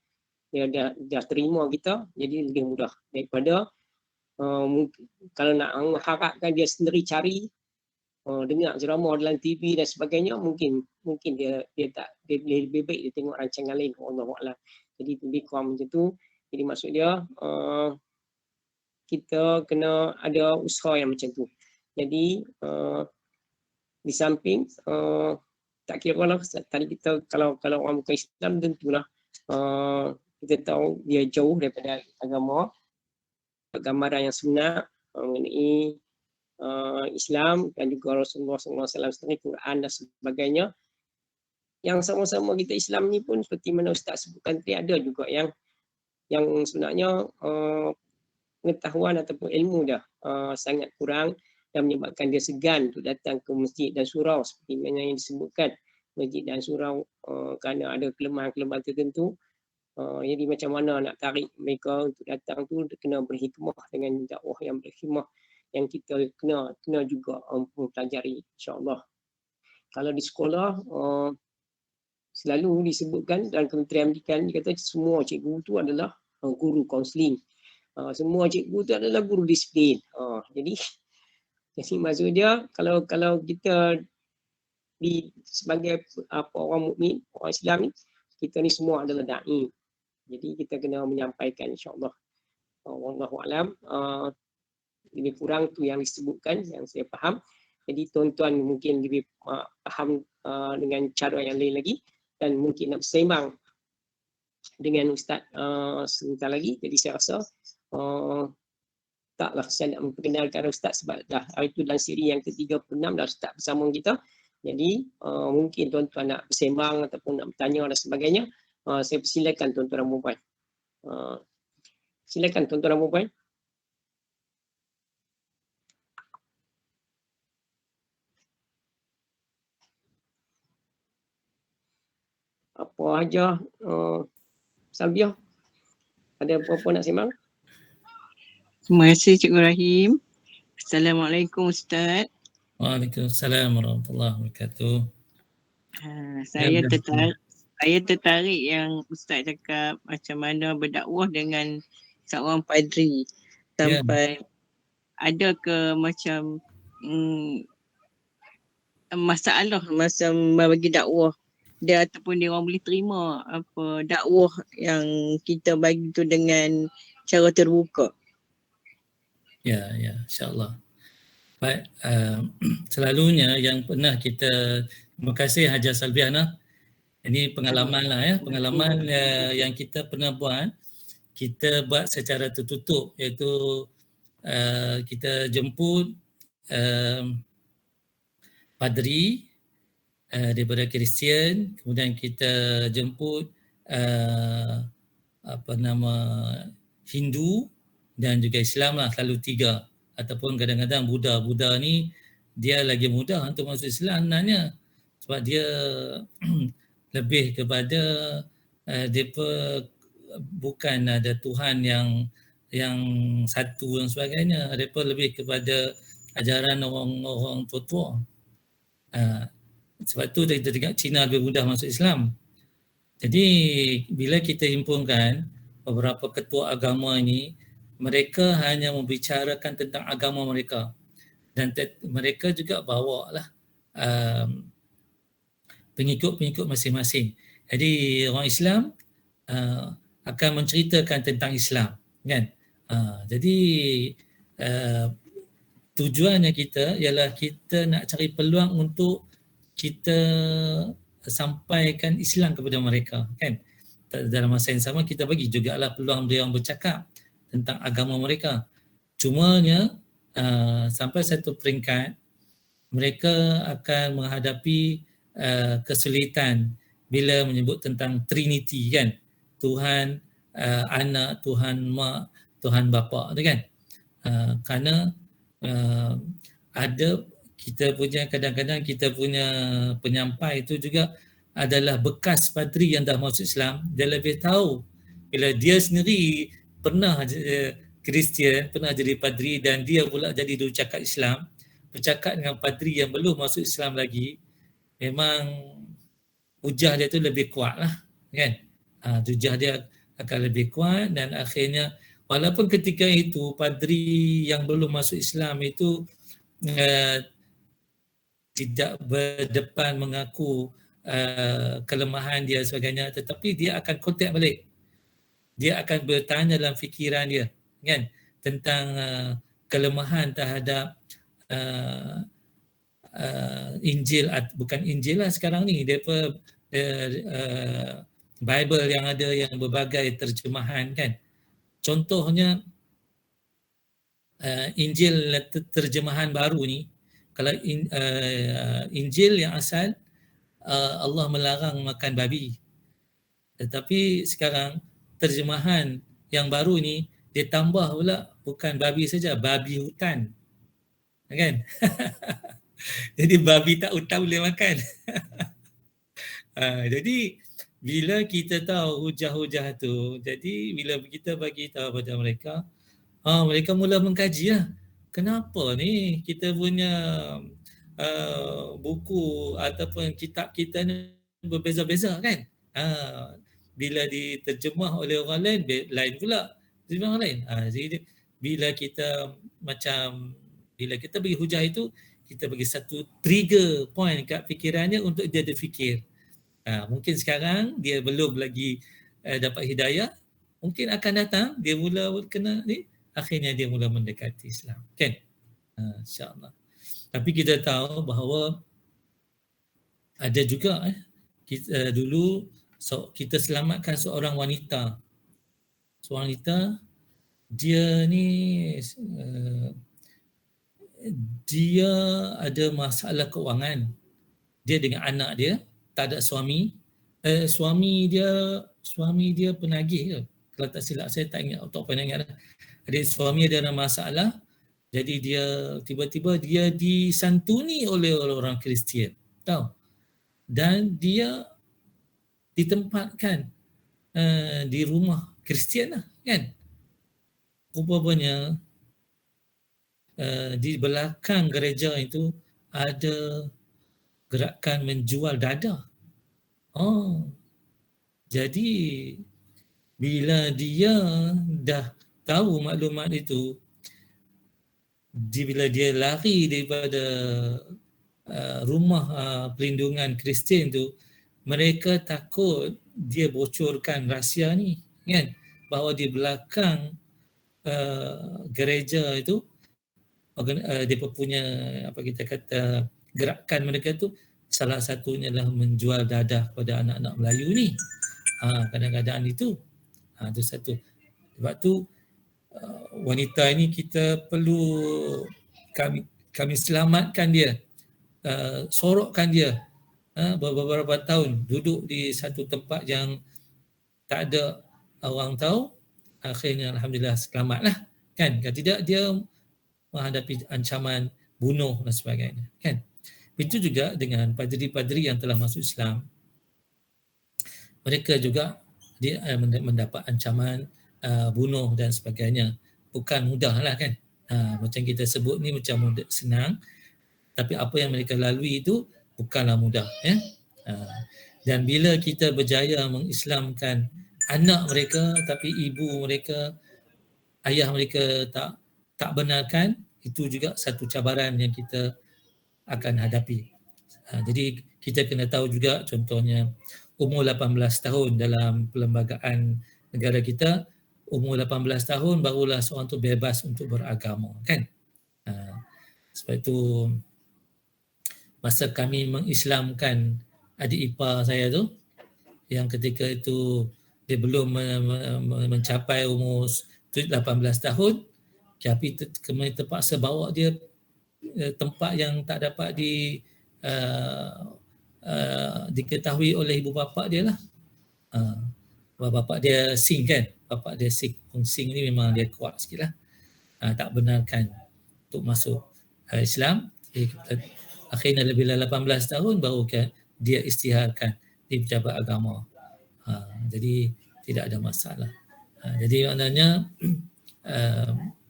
dah terima kita, jadi lebih mudah daripada kalau nak harapkan dia sendiri cari dengar ceramah dalam TV dan sebagainya, mungkin dia lebih baik dia tengok rancangan lain, Allahuakbar. Jadi lebih kurang macam tu. Jadi maksud dia kita kena ada usaha yang macam tu. Jadi di samping tak kira lah tadi kita kalau orang bukan Islam, tentulah kita tahu dia jauh daripada agama, gambaran yang sebenar mengenai Islam dan juga Rasulullah SAW sendiri, Quran dan sebagainya. Yang sama-sama kita Islam ni pun seperti mana Ustaz sebutkan tadi, ada juga yang sebenarnya pengetahuan ataupun ilmu dah sangat kurang dan menyebabkan dia segan untuk datang ke masjid dan surau seperti mana yang disebutkan, masjid dan surau kerana ada kelemahan-kelemahan tertentu. Jadi macam mana nak tarik mereka untuk datang tu, kena berhikmah dengan dakwah yang berhikmah yang kita kena juga mempelajari, insya-Allah. Kalau di sekolah selalu disebutkan dalam Kementerian Pendidikan, dia kata semua cikgu tu adalah guru kaunseling. Semua cikgu tu adalah guru disiplin. Jadi maksud dia kalau kita sebagai orang mukmin, orang Islam ni, kita ni semua adalah dai. Jadi kita kena menyampaikan, insya-Allah. Wallahualam. Lebih kurang tu yang disebutkan, yang saya faham. Jadi tuan-tuan mungkin lebih faham dengan cara yang lain lagi, dan mungkin nak bersembang dengan Ustaz sebentar lagi. Jadi saya rasa taklah saya nak memperkenalkan Ustaz sebab dah hari itu dalam siri yang ke-36 dah Ustaz bersama kita. Jadi mungkin tuan-tuan nak bersembang ataupun nak bertanya dan sebagainya, saya persilakan tuan-tuan dan puan-puan. Silakan tuan-tuan dan puan-puan. Apa aja Salbiah, ada apa-apa nak sembang? Terima kasih Cikgu Rahim. Assalamualaikum Ustaz. Waalaikumsalam warahmatullahi wabarakatuh. Saya tertarik yang Ustaz cakap macam mana berdakwah dengan seorang padri sampai ada ke macam masalah masa bagi dakwah dia ataupun dia orang boleh terima apa dakwah yang kita bagi tu dengan cara terbuka. Ya, insya-Allah. Baik, selalunya yang pernah kita, terima kasih Hajar Salbiana. Ini pengalaman lah ya, pengalaman yang kita pernah buat. Kita buat secara tertutup, iaitu kita jemput padri daripada Kristian, kemudian kita jemput Hindu dan juga Islam lah, selalu 3. Ataupun kadang-kadang Buddha ni dia lagi mudah untuk masuk Islam sebenarnya, sebab dia lebih kepada depa bukan ada Tuhan yang satu dan sebagainya. Depa lebih kepada ajaran orang tua-tua. Sebab tu kita tengok Cina lebih mudah masuk Islam. Jadi bila kita himpunkan beberapa ketua agama ini, mereka hanya membicarakan tentang agama mereka, dan mereka juga bawa lah pengikut-pengikut masing-masing. Jadi orang Islam akan menceritakan tentang Islam, kan? Jadi tujuannya kita ialah kita nak cari peluang untuk kita sampaikan Islam kepada mereka, kan? Dalam masa yang sama kita bagi jugalah peluang dia orang bercakap tentang agama mereka. Cumanya sampai satu peringkat mereka akan menghadapi kesulitan bila menyebut tentang Trinity, kan? Tuhan anak, Tuhan mak, Tuhan bapa tu, kan? Kerana ada kita punya, kadang-kadang kita punya penyampai itu juga adalah bekas padri yang dah masuk Islam. Dia lebih tahu bila dia sendiri pernah Kristian, pernah jadi padri, dan dia pula jadi dulu cakap Islam, bercakap dengan padri yang belum masuk Islam lagi, memang hujah dia tu lebih kuat lah, kan? Hujah dia akan lebih kuat, dan akhirnya walaupun ketika itu padri yang belum masuk Islam itu tidak berdepan mengaku kelemahan dia sebagainya, tetapi dia akan kontak balik. Dia akan bertanya dalam fikiran dia, kan, tentang kelemahan terhadap Injil, bukan Injil lah sekarang ni, depa Bible yang ada yang berbagai terjemahan, kan. Contohnya Injil terjemahan baru ni, kalau Injil yang asal Allah melarang makan babi, tetapi sekarang terjemahan yang baru ni dia tambah pula bukan babi saja, babi hutan, kan? Jadi babi tak hutan boleh makan. Jadi bila kita tahu hujah-hujah tu, jadi bila kita bagi tahu pada mereka, mereka mula mengkaji lah, kenapa ni kita punya buku ataupun kitab kita ni berbeza-beza, kan? Bila diterjemah oleh orang lain, lain pula terjemah orang lain. Jadi bila kita bagi hujah itu, kita bagi satu trigger point kat fikirannya untuk dia berfikir. Mungkin sekarang dia belum lagi dapat hidayah, mungkin akan datang dia mula kena ni, akhirnya dia mula mendekati Islam, kan? InsyaAllah. Tapi kita tahu bahawa ada juga kita, dulu kita selamatkan seorang wanita. Seorang wanita, dia ni dia ada masalah keuangan. Dia dengan anak dia, tak ada suami. Suami dia penagih ke? Kalau tak silap saya tak ingat, tak pernah ingat. Jadi suami dia ada masalah. Jadi dia tiba-tiba dia disantuni oleh orang Kristian, tahu? Dan dia ditempatkan di rumah Kristian lah, kan? Rupanya di belakang gereja itu ada gerakan menjual dada. Jadi bila dia dah tahu maklumat itu, bila dia lari daripada rumah perlindungan Kristian tu, mereka takut dia bocorkan rahsia ni, kan, bahawa di belakang gereja itu dia punya apa kita kata gerakan mereka tu salah satunya adalah menjual dadah kepada anak-anak Melayu ni. Kadang-kadang itu itu satu. Sebab tu wanita ini kita perlu kami selamatkan dia, sorokkan dia beberapa tahun duduk di satu tempat yang tak ada orang tahu, akhirnya alhamdulillah selamatlah, kan. Kalau tidak dia menghadapi ancaman bunuh dan sebagainya, kan. Itu juga dengan padri-padri yang telah masuk Islam, mereka juga dia mendapat ancaman bunuh dan sebagainya. Bukan mudah lah, kan. Macam kita sebut ni macam mudah, senang, tapi apa yang mereka lalui itu bukanlah mudah, ya. Dan bila kita berjaya mengislamkan anak mereka tapi ibu mereka, ayah mereka tak benarkan, itu juga satu cabaran yang kita akan hadapi. Jadi kita kena tahu juga, contohnya umur 18 tahun dalam perlembagaan negara kita, umur 18 tahun barulah seorang tu bebas untuk beragama, kan. Sebab itu masa kami mengislamkan adik ipar saya tu, yang ketika itu dia belum mencapai umur 18 tahun, tapi kami terpaksa bawa dia tempat yang tak dapat diketahui oleh ibu bapa dia lah. Bapa dia Sing, kan, bapa dia Sing ni memang dia kuat sikit lah, tak benarkan untuk masuk Islam. Akhirnya bila 18 tahun baru dia isytiharkan di pejabat agama. Jadi tidak ada masalah. Jadi maknanya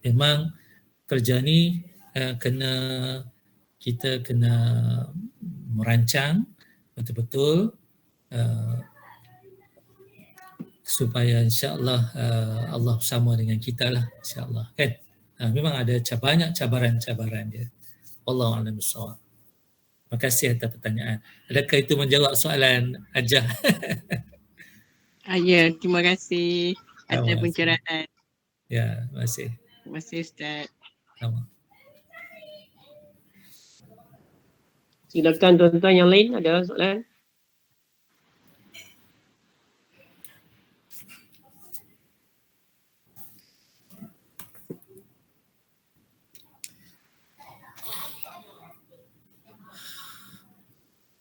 memang kerja ni kita kena merancang betul-betul supaya insya-Allah Allah bersama dengan kita lah, insya-Allah, kan. Memang ada banyak cabaran-cabaran dia. Wallahu a'lam bissawab. Terima kasih atas pertanyaan. Adakah itu menjawab soalan Hajah? Ya, terima kasih atas pencerahan. Ya, terima kasih. Terima kasih Ustaz. Sama. Silakan tuan-tuan yang lain ada soalan?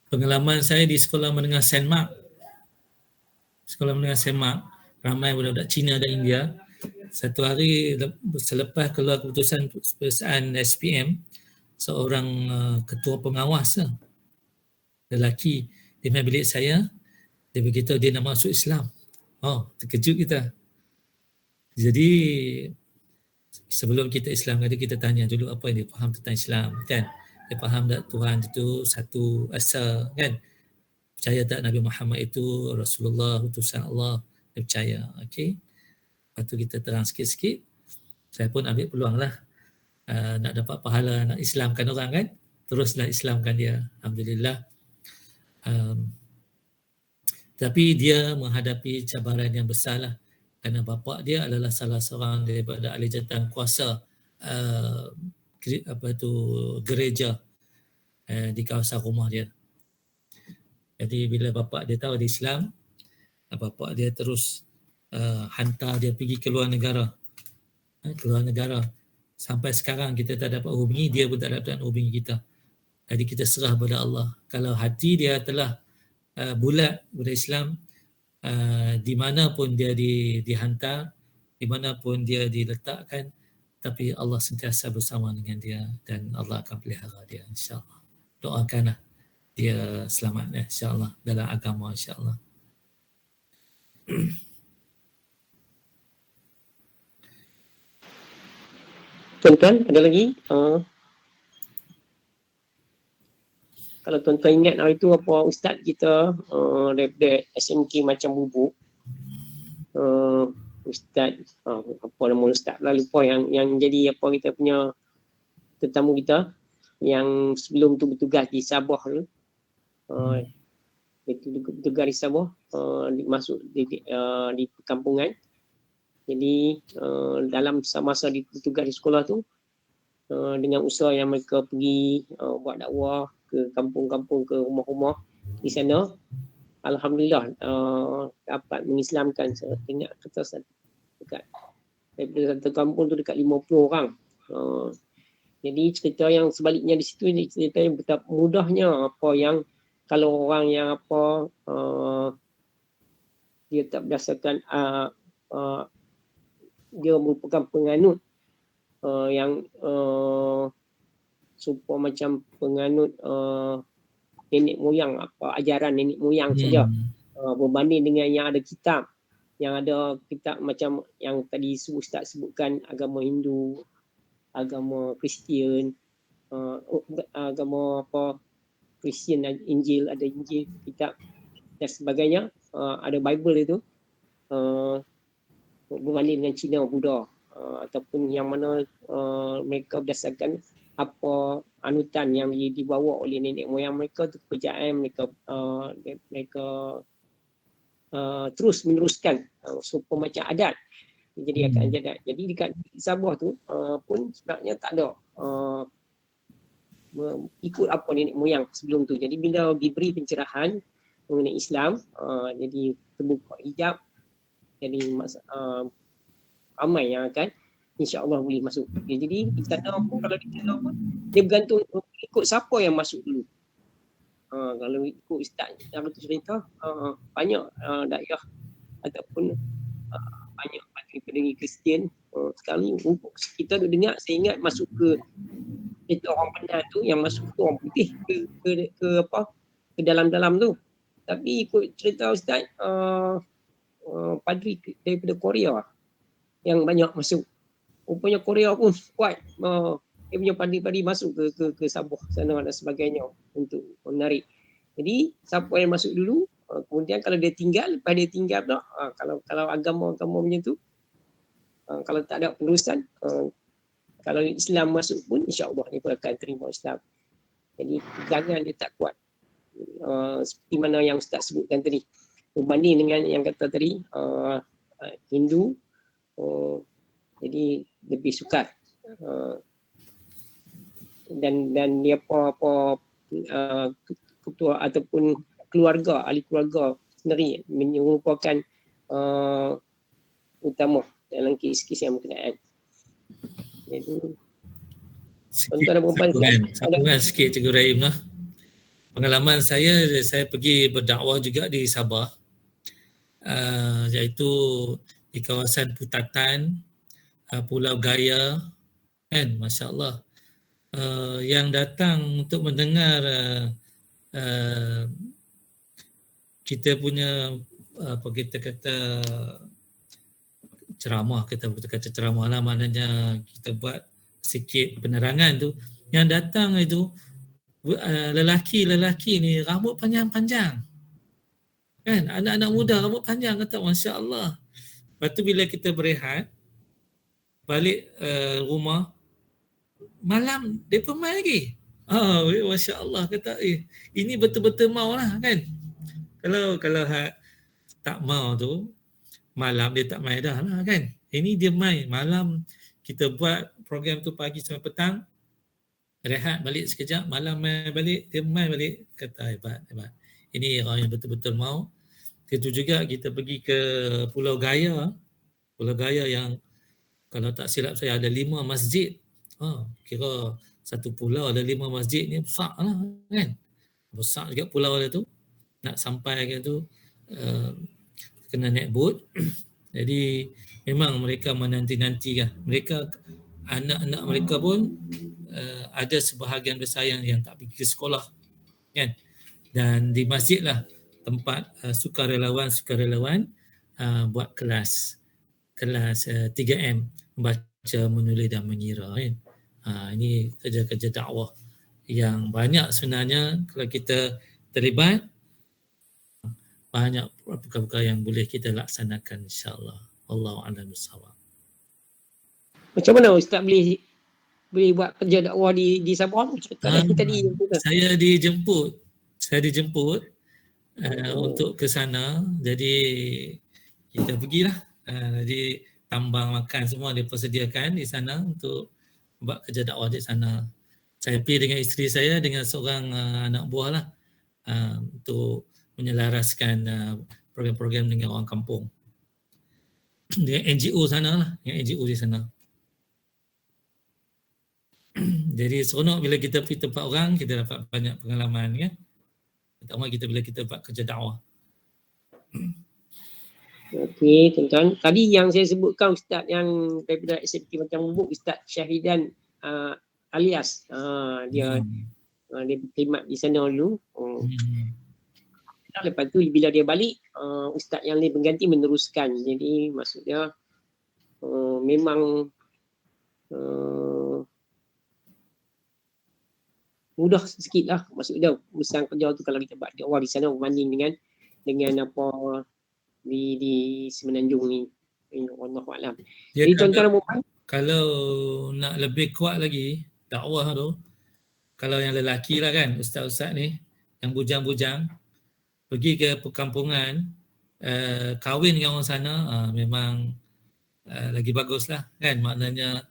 Pengalaman saya di sekolah menengah Saint Mark. Sekolah menengah Saint Mark, ramai budak-budak Cina dan India. Satu hari selepas keluar keputusan peperiksaan SPM, seorang ketua pengawas lelaki di bilik saya, dia beritahu dia nak masuk Islam. Terkejut kita. Jadi sebelum kita Islam, kita tanya dulu apa yang dia faham tentang Islam, kan. Dia faham tak Tuhan itu satu asa, kan. Percaya tak Nabi Muhammad itu Rasulullah, utusan Allah. Dia percaya, okey. Lepas tu kita terang sikit-sikit. Saya pun ambil peluang lah, nak dapat pahala, nak Islamkan orang, kan. Teruslah Islamkan dia, alhamdulillah. Tapi dia menghadapi cabaran yang besar lah, kerana bapa dia adalah salah seorang daripada ahli jawatan kuasa gereja di kawasan rumah dia. Jadi bila bapa dia tahu dia Islam, bapa dia terus hantar dia pergi ke luar negara. Sampai sekarang kita tak dapat hubungi, dia pun tak dapat hubungi kita. Jadi kita serah pada Allah. Kalau hati dia telah bulat pada Islam, di mana pun dia dihantar, di mana pun dia diletakkan, tapi Allah sentiasa bersama dengan dia dan Allah akan pelihara dia, insya-Allah. Doakanlah dia selamat, insya-Allah, dalam agama, insya-Allah. Tuan-tuan, ada lagi? Kalau tuan-tuan ingat hari tu apa ustaz kita daripada SMK Macam Bubuk, ustaz apa nama ustaz lah, lupa, yang jadi apa kita punya tetamu kita yang sebelum tu bertugas di Sabah tu, bertugas di Sabah, masuk di perkampungan. Jadi dalam masa bertugas di sekolah tu, dengan usaha yang mereka pergi buat dakwah ke kampung-kampung, ke rumah-rumah di sana, alhamdulillah dapat mengislamkan, saya ingat kata dekat daripada satu kampung tu dekat 50 orang. Jadi cerita yang sebaliknya di situ, ini cerita yang betapa mudahnya apa yang kalau orang yang dia tak berdasarkan dia merupakan penganut yang supaya macam penganut nenek moyang, ajaran nenek moyang saja, berbanding dengan yang ada kitab, macam yang tadi Ustaz sebutkan, agama Hindu, agama Kristian, agama Kristian, Injil, ada Injil, kitab dan sebagainya, ada Bible itu, berbanding dengan Cina, Buddha, ataupun yang mana mereka berdasarkan apa anutan yang dibawa oleh nenek moyang mereka, tu kepercayaan mereka terus meneruskan, supaya macam adat. Jadi akan adat. Jadi dekat Sabah tu pun sebenarnya tak ada ikut apa nenek moyang sebelum tu. Jadi bila diberi pencerahan mengenai Islam, jadi terbuka hijab, jadi ramai yang akan insya-Allah boleh masuk. Jadi di sana pun, kalau di sana pun dia bergantung ikut siapa yang masuk dulu. Kalau ikut Ustaz yang tu cerita, banyak dakwah ataupun banyak pendiri Kristian sekarang ni, kita dengar, saya ingat masuk ke cerita orang Penang tu, yang masuk tu orang putih ke dalam-dalam tu. Tapi ikut cerita Ustaz, padri daripada Korea yang banyak masuk. Rupanya Korea pun kuat, dia punya padri-padri masuk ke Sabah sana dan sebagainya untuk menarik. Jadi siapa yang masuk dulu, kemudian kalau dia tinggal, lepas dia tinggal pula, kalau agama-agama macam tu, kalau tak ada penerusan, kalau Islam masuk pun insya-Allah dia pun akan terima Islam. Jadi pegangan dia tak kuat, seperti mana yang Ustaz sebutkan tadi, berbanding dengan yang kata tadi Hindu, jadi lebih sukar, dan dia apa ketua ataupun keluarga, ahli keluarga sendiri merupakan utama dalam kes-kes yang berkenaan. Jadi tuan-tuan dan puan-puan, sambungan sikit Cikgu Rahim lah. Pengalaman saya pergi berdakwah juga di Sabah, iaitu di kawasan Putatan, Pulau Gaya, kan, masya-Allah. Yang datang untuk mendengar kita punya kita kata ceramah, lah, maknanya kita buat sikit penerangan tu. Yang datang itu lelaki ni rambut panjang-panjang, kan, anak-anak muda rambut panjang, kata masya-Allah. Lepas tu bila kita berehat balik rumah, malam dia pun main lagi. Masya-Allah, kata ini betul-betul mau lah, kan. Kalau tak mau tu, malam dia tak main dah lah, kan. Ini dia main malam, kita buat program tu pagi sampai petang, rehat balik sekejap, malam main balik, dia main balik, kata hebat. Ini orang yang betul-betul mau. Itu juga kita pergi ke Pulau Gaya yang kalau tak silap saya ada 5 masjid. Kira satu pulau ada 5 masjid, ni besar lah, kan. Besar juga pulau dia tu. Nak sampai ke tu kena naik bot. Jadi memang mereka menanti-nanti kan. Mereka, anak-anak mereka pun ada sebahagian besar yang tak pergi ke sekolah, kan. Dan di masjid lah tempat sukarelawan buat kelas 3M, membaca, menulis dan mengira, kan. Ini kerja-kerja dakwah yang banyak sebenarnya. Kalau kita terlibat, banyak perkara-perkara yang boleh kita laksanakan, insya-Allah. Wallahu a'lam bissawab. Macam mana Ustaz boleh buat kerja dakwah di Sabah tu? Cerita tadi. Saya dijemput untuk ke sana. Jadi kita pergilah. Jadi tambang makan semua dia persediakan di sana untuk buat kerja dakwah di sana. Saya pergi dengan isteri saya dengan seorang anak buah lah untuk menyelaraskan program-program dengan orang kampung. Dengan NGO sana lah, dengan NGO di sana. Jadi seronok bila kita pergi tempat orang, kita dapat banyak pengalaman kan. Pertama bila kita buat kerja dakwah. Okey, tuan-tuan. Tadi yang saya sebutkan Ustaz yang daripada SMK Macam Bubuk, Ustaz Syahidan alias dia berkhidmat di sana dulu. Lepas tu bila dia balik, Ustaz yang lain pengganti meneruskan. Jadi maksudnya memang mudah sikit lah maksudnya urusan kerja tu kalau kita buat dakwah di sana berbanding dengan apa di Semenanjung ni. Wallahualam. Jadi tuan-tuan, kalau nak lebih kuat lagi dakwah tu, kalau yang lelaki lah kan, ustaz-ustaz ni yang bujang-bujang pergi ke perkampungan, kahwin dengan orang sana, memang lagi bagus lah kan. Maknanya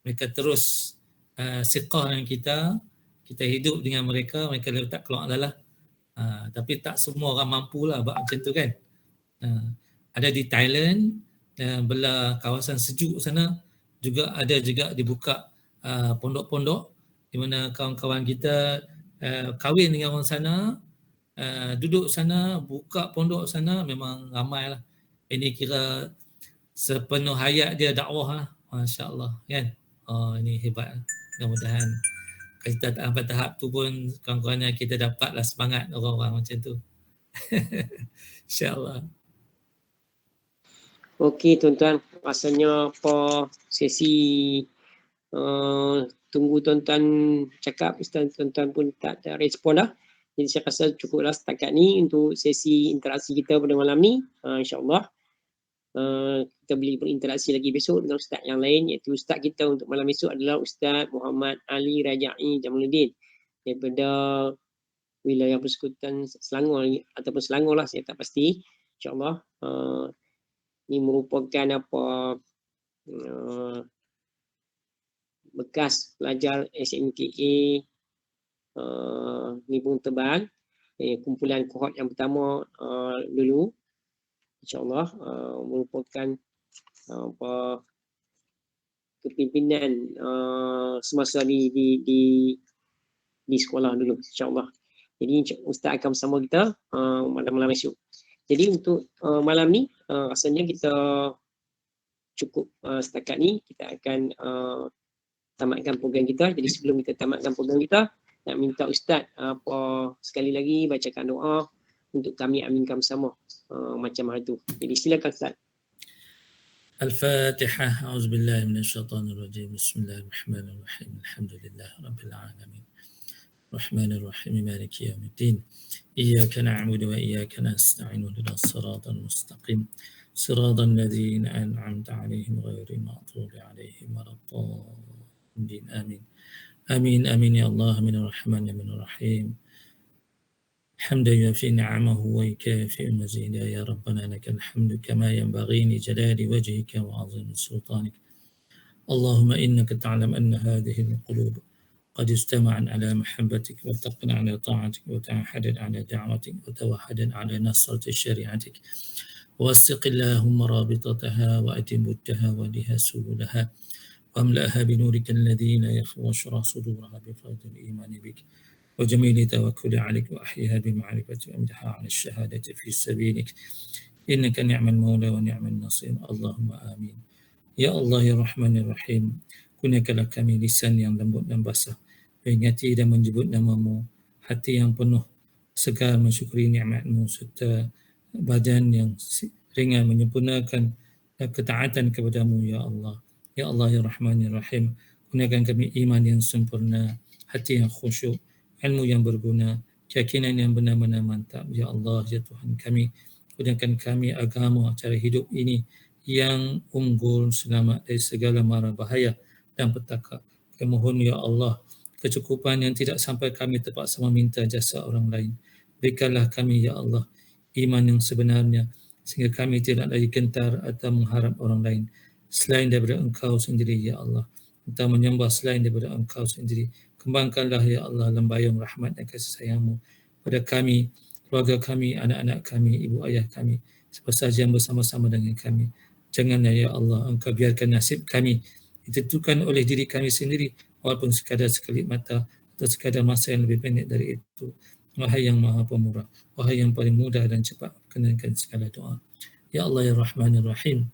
mereka terus siqah dengan kita hidup dengan mereka tak keluar adalah. Tapi tak semua orang mampu lah buat macam tu kan. Ada di Thailand, belah kawasan sejuk sana, juga ada juga dibuka pondok-pondok di mana kawan-kawan kita kahwin dengan orang sana, duduk sana, buka pondok sana, memang ramai lah. Ini kira sepenuh hayat dia dakwah lah. Masya Allah kan. Ini hebat. Mudah-mudahan kita sampai tahap tu pun kawan-kawan kita dapatlah semangat orang-orang macam tu. InsyaAllah. Okey tuan-tuan, rasanya apa sesi tunggu tuan-tuan cakap, Ustaz tuan-tuan pun tak ada respon dah. Jadi saya rasa cukuplah setakat ni untuk sesi interaksi kita pada malam ni. InsyaAllah kita boleh berinteraksi lagi besok dengan ustaz yang lain, iaitu ustaz kita untuk malam esok adalah Ustaz Muhammad Ali Raja'i Jamaluddin daripada wilayah Persekutuan Selangor ataupun Selangor lah, saya tak pasti. InsyaAllah ini merupakan bekas pelajar SMKA Nibung Tebal, kumpulan kohort yang pertama dulu. InsyaAllah merupakan kepimpinan semasa di sekolah dulu, insyaAllah. Jadi Ustaz akan bersama kita malam-malam esok. Jadi untuk malam ni rasanya kita cukup setakat ni. Kita akan tamatkan program kita. Jadi sebelum kita tamatkan program kita, nak minta Ustaz sekali lagi bacakan doa untuk kami aminkan bersama macam hari tu. Jadi silakan Ustaz. Al-Fatihah. A'udzubillahi minasyaitonirrajim. Bismillahirrahmanirrahim. Alhamdulillah rabbil alamin. Rahmanirrahim. Maliki yaumiddin. Iyyaka na'budu wa iyyaka nasta'in. Ihdinas siratal mustaqim. Siratal ladzina an'amta 'alaihim ghairil maghdubi 'alaihim waladdallin. Amin. Amin amin ya Allah. Aminir rahman aminir rahim. حمدا يوفي نعمه ويكافئ مزيدا يا ربنا لك الحمد كما ينبغي لجلال وجهك وعظيم سلطانك. اللهم إنك تعلم أن هذه القلوب قد اجتمعت على محبتك واتقنا على طاعتك وتوحدت على دعوتك وتوحدت على نصرة شريعتك. واسق اللهم رابطتها وأتم بتها ولها سبلها واملأها بنورك الذين يخشع صدورها بفضل الإيمان بك وجميل توكل عليك وأحيها بمعرفة وامدحها على الشهادة في سبيلك إنك نعم المولى ونعم النصير. اللهم آمين. Ya Allah ya Rahman ya Rahim, kurniakanlah kami lisan yang lembut dan basah, mengingati dan menyebut namamu, hati yang penuh segar mensyukuri nikmat-Mu, serta badan yang ringan menyempurnakan ketaatan kepadamu ya Allah. Ya Allah ya Rahman ya Rahim, kurniakan kami iman yang sempurna, hati yang khusyuk, ilmu yang berguna, keyakinan yang benar-benar mantap. Ya Allah, ya Tuhan kami, kurniakan kami agama, cara hidup ini yang unggul, selamat dari segala mara bahaya dan petaka. Kami mohon ya Allah, kecukupan yang tidak sampai kami terpaksa meminta jasa orang lain. Berikanlah kami ya Allah iman yang sebenarnya, sehingga kami tidak lagi gentar atau mengharap orang lain selain daripada Engkau sendiri, ya Allah, atau menyembah selain daripada Engkau sendiri. Kembangkanlah ya Allah lembayung rahmat dan kasih sayang-Mu pada kami, keluarga kami, anak-anak kami, ibu ayah kami, siapa sahaja yang bersama-sama dengan kami. Janganlah ya Allah Engkau biarkan nasib kami ditentukan oleh diri kami sendiri, walaupun sekadar sekelip mata atau sekadar masa yang lebih pendek dari itu. Wahai yang maha pemurah, wahai yang paling mudah dan cepat kenankan segala doa. Ya Allah ya Rahman ya Rahim,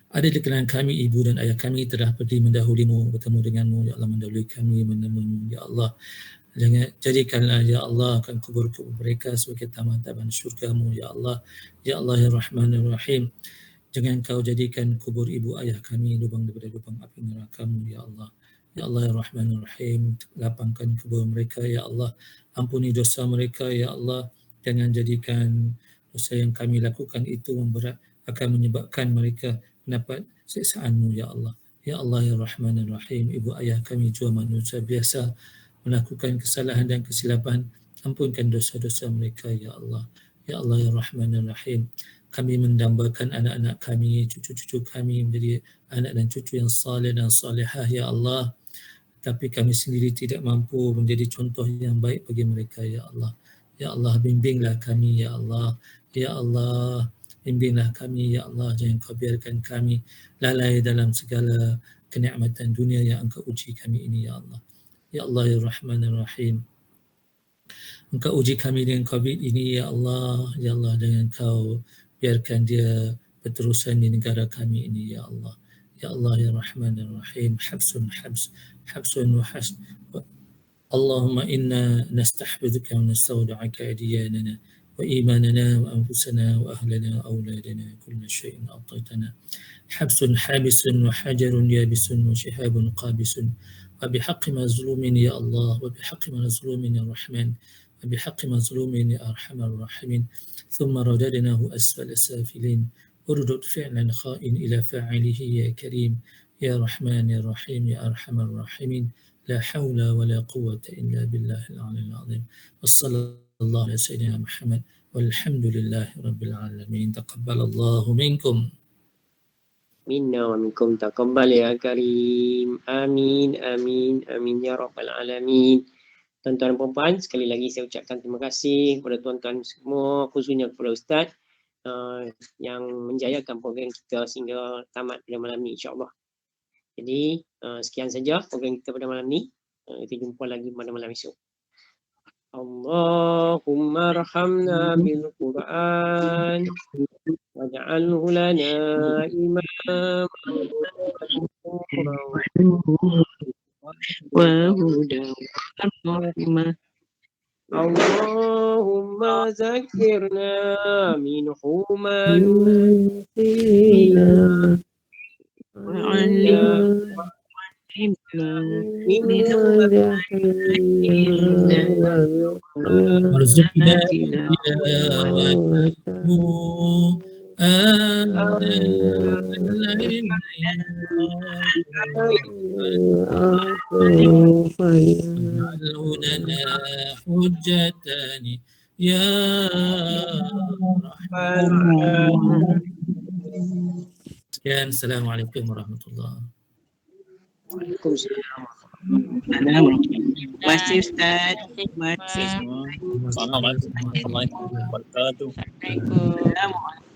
ada di kalangan kami ibu dan ayah kami telah pergi mendahulimu, bertemu denganmu, ya Allah, mendahului kami menemuimu, ya Allah. Jangan jadikanlah ya Allah akan kubur-kubur mereka sebagai taman-taman syurgamu, ya Allah. Ya Allah ya Rahman ya Rahim, jangan kau jadikan kubur ibu ayah kami lubang daripada lubang api neraka-Mu, ya Allah. Ya Allah ya Rahman ya Rahim, lapangkan kubur mereka, ya Allah. Ampuni dosa mereka, ya Allah. Jangan jadikan dosa yang kami lakukan itu memberat, akan menyebabkan mereka mendapat siksaan-Mu, ya Allah. Ya Allah ya Rahman ya Rahim, ibu ayah kami juga manusia biasa, melakukan kesalahan dan kesilapan. Ampunkan dosa-dosa mereka, ya Allah. Ya Allah ya Rahman ya Rahim, kami mendambakan anak-anak kami, cucu-cucu kami menjadi anak dan cucu yang saleh dan salihah, ya Allah. Tapi kami sendiri tidak mampu menjadi contoh yang baik bagi mereka, ya Allah. Ya Allah, bimbinglah kami, ya Allah. Ya Allah, bimbinglah kami, ya Allah. Jangan kau biarkan kami lalai dalam segala kenikmatan dunia yang Engkau uji kami ini, ya Allah. Ya Allah ya Rahman ya Rahim, Engkau uji kami dengan COVID ini, ya Allah. Ya Allah, jangan kau biarkan dia berterusan di negara kami ini, ya Allah. Ya Allah ya Rahman ya Rahim, habsun wa hasn. Allahumma inna nastahfidhuka wa nastawda'uka adiyanana wa imanana wa anfusana wa ahlana wa awladana kulla shay'in a'taytana. Habsun habisun wa hajarun yabisun wa shihabun qabisun. Wa bihaqi mazlumin ya Allah, wa bihaqi mazlumin ya Rahman, wa bihaqi mazlumin ya Arhamar Rahimin. Thumma radadnahu asfal safilin. Urdud fi'lan kha'in ila fa'ilihi ya Karim. Ya Rahman ya Rahim ya Arhamar Rahimin. La hawla wa la quwwata illa billahil aliyyil azim. Wassallallahu ala sayyidina Muhammad walhamdulillahi rabbil alamin. Taqabbalallahu minkum. Minna wa minkum taqabbal ya karim. Amin, amin, amin ya rabbal alamin. Tuan-tuan dan puan-puan, sekali lagi saya ucapkan terima kasih kepada tuan-tuan semua, khususnya kepada Ustaz yang menjayakan program kita sehingga tamat pada malam ni, insya-Allah. Jadi sekian saja program kita pada malam ni. Kita jumpa lagi pada malam esok. Allahumma arhamna bil Quran waj'alhu lana imaman wa hudan wa rahmah. Allahumma zakirna minhu ma nusina warzuqna tilawatahu lana hujjatani ya Rahman. Sekian, Assalamualaikum warahmatullahi Waalaikumsalam. Terima kasih Ustaz. Terima kasih. wabarakatuh. Assalamualaikum.